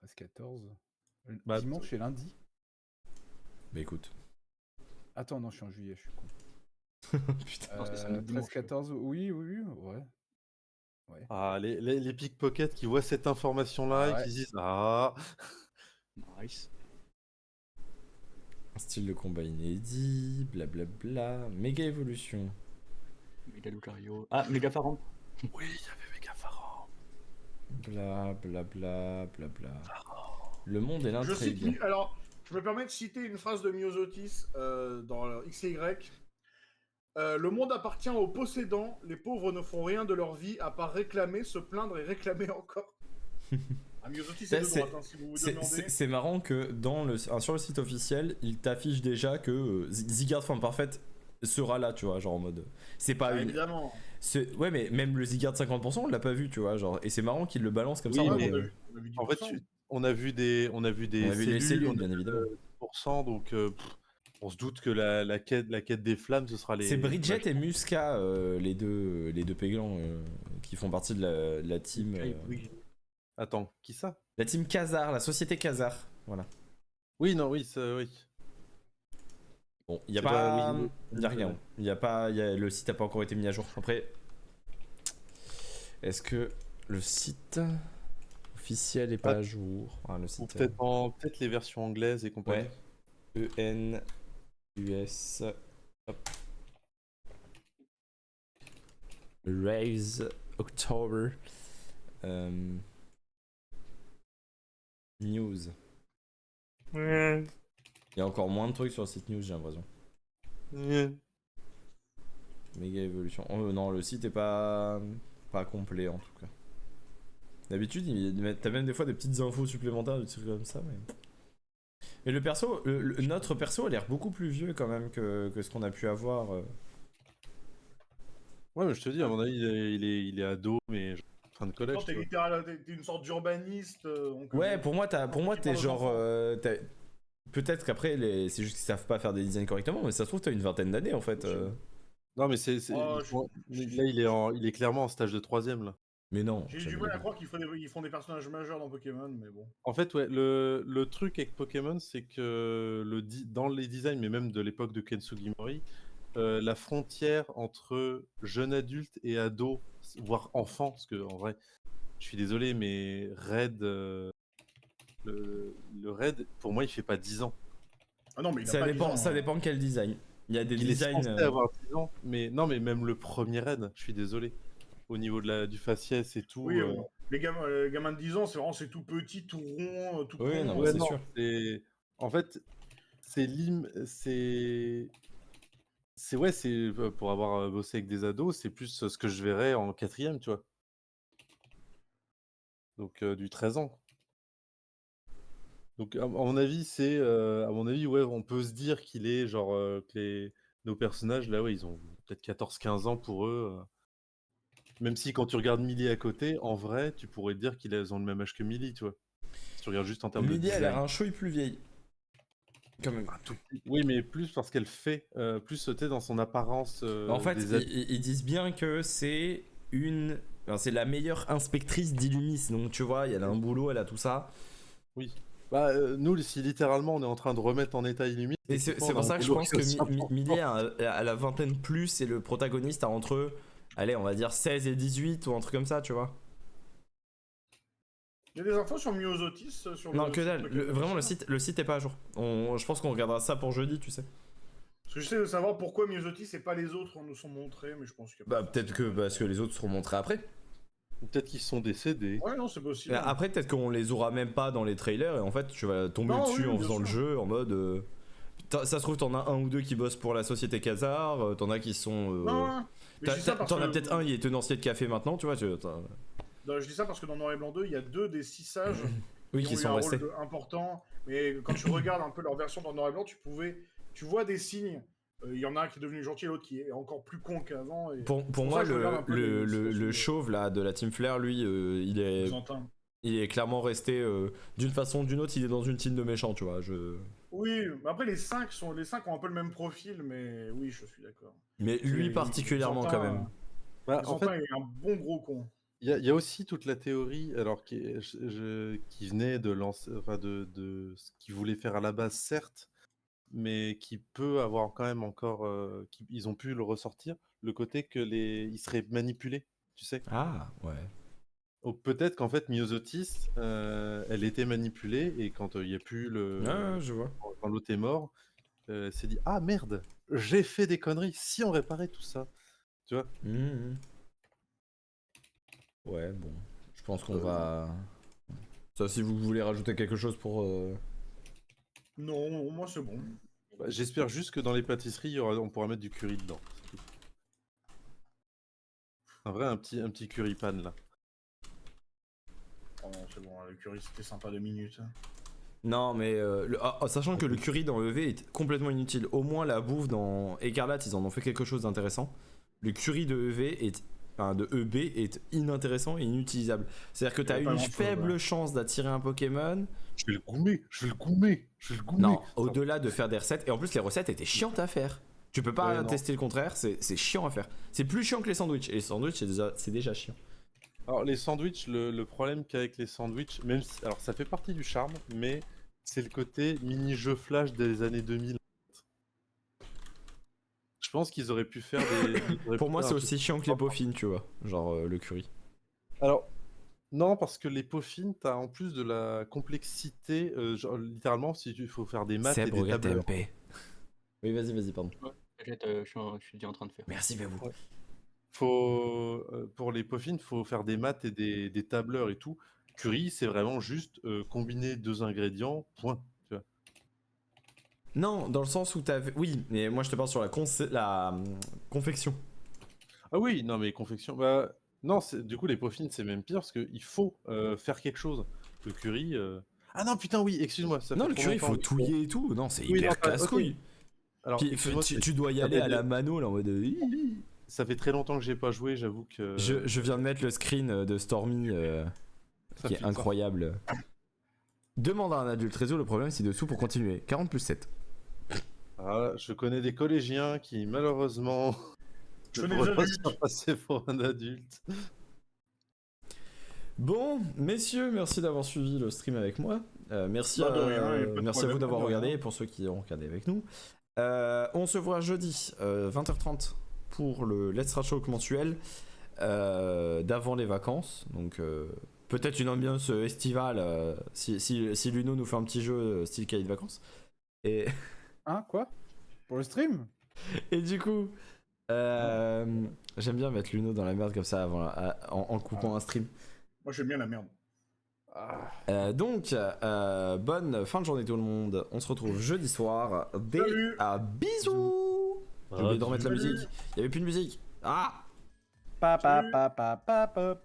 13-14. Bah, Dimanche et lundi. Bah écoute. Attends, non, je suis en juillet, je suis con. Putain. pense que c'est un dimanche. 13-14, oui, ouais. Ah, les pickpockets qui voient cette information-là Ouais. et qui disent ah. Nice. Un style de combat inédit, blablabla. Méga évolution. Méga Lucario. Ah, Méga Pharaon. Oui, il y avait Megapharaon. Blablabla. Le monde et Je cite, l'intrigue. alors, je me permets de citer une phrase de Myosotis dans le XY. Le monde appartient aux possédants, les pauvres ne font rien de leur vie à part réclamer, se plaindre et réclamer encore. Myosotis c'est de droite, hein, si vous vous demandez. C'est marrant que sur le site officiel, il t'affiche déjà que Zygarde forme parfaite sera là, tu vois, genre en mode. C'est pas une. Évidemment. Ouais, mais même le Zygarde 50%, on l'a pas vu, tu vois, genre. Et c'est marrant qu'il le balance comme Oui, ça. En mais, mode, On a vu En fait, 10%. on a vu des les cellules, bien évidemment. 10%, donc on se doute que la quête des flammes, ce sera les. C'est Bridget et Muska, les deux péglans qui font partie de la team. Oui. Attends, qui ça? La team Khazar, la société Khazar. Voilà. Oui, non, oui, ça, oui. Bon, il y a C'est pas. pas- oui, Il y a rien. Il y a pas. Le site a pas encore été mis à jour. Après. Est-ce que le site officiel est pas à jour? Ah, le Ou site. peut-être les versions anglaises et compagnie. Ouais. EN. US. Hop. Raise. October. News. Il y a encore moins de trucs sur le site news, j'ai l'impression. Méga évolution. Oh, non, le site est pas complet en tout cas. D'habitude, t'as même des fois des petites infos supplémentaires, des trucs comme ça. Mais le perso, notre perso a l'air beaucoup plus vieux quand même que ce qu'on a pu avoir. Ouais, mais je te dis, à mon avis, il est ado, mais fin de collège. T'es une sorte d'urbaniste. Ouais, pour moi, t'es genre. Peut-être qu'après, c'est juste qu'ils savent pas faire des designs correctement, mais ça se trouve, t'as une vingtaine d'années en fait. Non, mais Oh, là, il est clairement en stage de 3ème là. Mais non. J'ai du mal à croire qu'ils font des personnages majeurs dans Pokémon, mais bon. En fait, ouais, le truc avec Pokémon, c'est que dans les designs, mais même de l'époque de Ken Sugimori, la frontière entre jeune adulte et ado, voire enfant, parce que en vrai, je suis désolé, mais Red, le Red, pour moi, il fait pas 10 ans. Ah non, mais Ça dépend de quel design. Il y a des Il designs. est censé avoir 10 ans, mais non, mais même le premier Red, je suis désolé. Au niveau du faciès et tout. Oui, les gamins de 10 ans, c'est tout petit, tout rond, tout Oui, con. non, Ouais, c'est non, sûr. en fait, c'est pour avoir bossé avec des ados, c'est plus ce que je verrais en 4ème, tu vois. Donc du 13 ans. Donc à mon avis, ouais, on peut se dire qu'il est genre que nos personnages là, ouais, ils ont peut-être 14-15 ans pour eux. Même si quand tu regardes Millie à côté, en vrai, tu pourrais te dire qu'ils ont le même âge que Millie, tu vois. Si tu regardes juste en termes de Millie a design. l'air un chouille plus vieille. Quand même. Oui, mais plus parce qu'elle fait, plus sauter dans son apparence. En fait, ils disent bien que c'est c'est la meilleure inspectrice d'Illumis. Donc tu vois, elle a un boulot, elle a tout ça. Oui. Bah, nous, si littéralement on est en train de remettre en état Illumis. Et c'est pour ça que je pense que Millie a la vingtaine plus et le protagoniste a entre, allez, on va dire 16 et 18 ou un truc comme ça, tu vois. Il y a des infos sur Myosotis sur Non, le que site dalle. Pokémon Vraiment, Machine. le site est pas à jour. Je pense qu'on regardera ça pour jeudi, tu sais. Parce que j'essaie de savoir pourquoi Myosotis et pas les autres nous sont montrés, mais je pense que. Bah, peut-être que parce que les autres seront montrés après. Ou peut-être qu'ils sont décédés. Ouais, non, c'est possible. Après, peut-être qu'on les aura même pas dans les trailers et en fait, tu vas tomber Non, dessus oui, en bien faisant le sûr. jeu en mode. Ça se trouve, t'en as un ou deux qui bossent pour la société Khazar, t'en as qui sont. Non, mais je dis ça parce T'en as que- peut-être un, il est tenancier de café maintenant, tu vois. Non, je dis ça parce que dans Noir et Blanc 2, il y a 2 des 6 sages Oui, qui qui ont eu sont un restés. rôle important. Mais quand tu regardes un peu leur version dans Noir et Blanc, tu vois des signes. Il y en a un qui est devenu gentil et l'autre qui est encore plus con qu'avant. Et... Pour pour moi, ça que je regarde un peu les le situations chauve là de la Team Flare, lui, Byzantin. il est clairement resté d'une façon ou d'une autre, il est dans une team de méchants, tu vois. Oui, mais après les 5 ont un peu le même profil, mais oui, je suis d'accord. Mais lui Et particulièrement Byzantin, quand même. Bah, en Byzantin fait, est un bon gros con. il y a aussi toute la théorie, alors qui venait de lancer, enfin de ce qu'ils voulaient faire à la base, certes, mais qui peut avoir quand même encore, ils ont pu le ressortir, le côté que ils seraient manipulés, tu sais. Ah, ouais. Ou peut-être qu'en fait Myosotis, elle était manipulée et quand il n'y a plus Je vois. quand l'autre est mort, elle s'est dit ah merde, j'ai fait des conneries. Si on réparait tout ça, tu vois. Mhm. Ouais, bon. Je pense qu'on va. Ça, si vous voulez rajouter quelque chose pour. Non, moi c'est bon. Bah, j'espère juste que dans les pâtisseries, on pourra mettre du curry dedans. C'est tout. Un vrai, un petit curry pan là. Oh non, c'est bon, le curry c'était sympa 2 minutes. Non, mais sachant que le curry dans EV est complètement inutile. Au moins, la bouffe dans Écarlate, ils en ont fait quelque chose d'intéressant. Le curry de de EB est inintéressant et inutilisable. C'est-à-dire que Il y t'as a pas une grand-chose, faible ouais. chance d'attirer un Pokémon. Je vais le goumer, je vais le goumer, je vais le goumer. Non, au-delà de faire des recettes. Et en plus, les recettes étaient chiantes à faire. Tu peux pas Ouais, non. tester le contraire, c'est chiant à faire. C'est plus chiant que les sandwichs. Et les sandwichs, c'est déjà chiant. Alors les sandwichs, le problème qu'avec les sandwichs, même si, alors ça fait partie du charme, mais c'est le côté mini-jeu flash des années 2000. Je pense qu'ils auraient pu faire des... Pour moi, c'est aussi chiant que les peaufines, tu vois. Genre le curry. Alors, non, parce que les peaufines, t'as en plus de la complexité, genre, littéralement, si il faut faire des maths et Seb, des regarde tableurs. TMP. Oui, vas-y, pardon. Je suis déjà en train de faire. Merci, Bébou. Ouais. Pour les peaufines, faut faire des maths et des tableurs et tout. Curry, c'est vraiment juste combiner 2 ingrédients, point. Tu vois. Non, dans le sens où t'avais. Oui, mais moi je te parle sur la confection. Ah oui, non, mais confection, bah... Non, du coup, les peaufines, c'est même pire, parce qu'il faut faire quelque chose. Le curry... Ah non, putain, oui, excuse-moi. Ça Non, fait le trop curry, il longtemps. faut touiller et tout. Non, c'est Oui, hyper non, casse-couille. ok. Alors, Puis excuse-moi, tu dois y ça aller fait à la mano là en mode. Ça fait très longtemps que j'ai pas joué, j'avoue que... Je viens de mettre le screen de Stormy ça qui est filtre. incroyable. Demande à un adulte, résout le problème ci-dessous pour continuer. 40 plus 7. Ah, je connais des collégiens qui, malheureusement, Je ne connais pourraient des pas adultes. se faire passer pour un adulte. Bon, messieurs, merci d'avoir suivi le stream avec moi. Merci Bah, de rien, et pas de merci à problème, vous d'avoir de rien. regardé et pour ceux qui ont regardé avec nous. On se voit jeudi 20h30 pour le Let's Rage Talk mensuel d'avant les vacances. Donc peut-être une ambiance estivale si Luno nous fait un petit jeu style cahier de vacances. Et, Hein, quoi? Pour le stream? et du coup, j'aime bien mettre Luno dans la merde comme ça en coupant un stream. Moi j'aime bien la merde. Donc, bonne fin de journée tout le monde. On se retrouve jeudi soir. Salut. Bisous. J'ai oublié de remettre la musique. Il y avait plus de musique. Ah. Pa pa pa pa pa pa.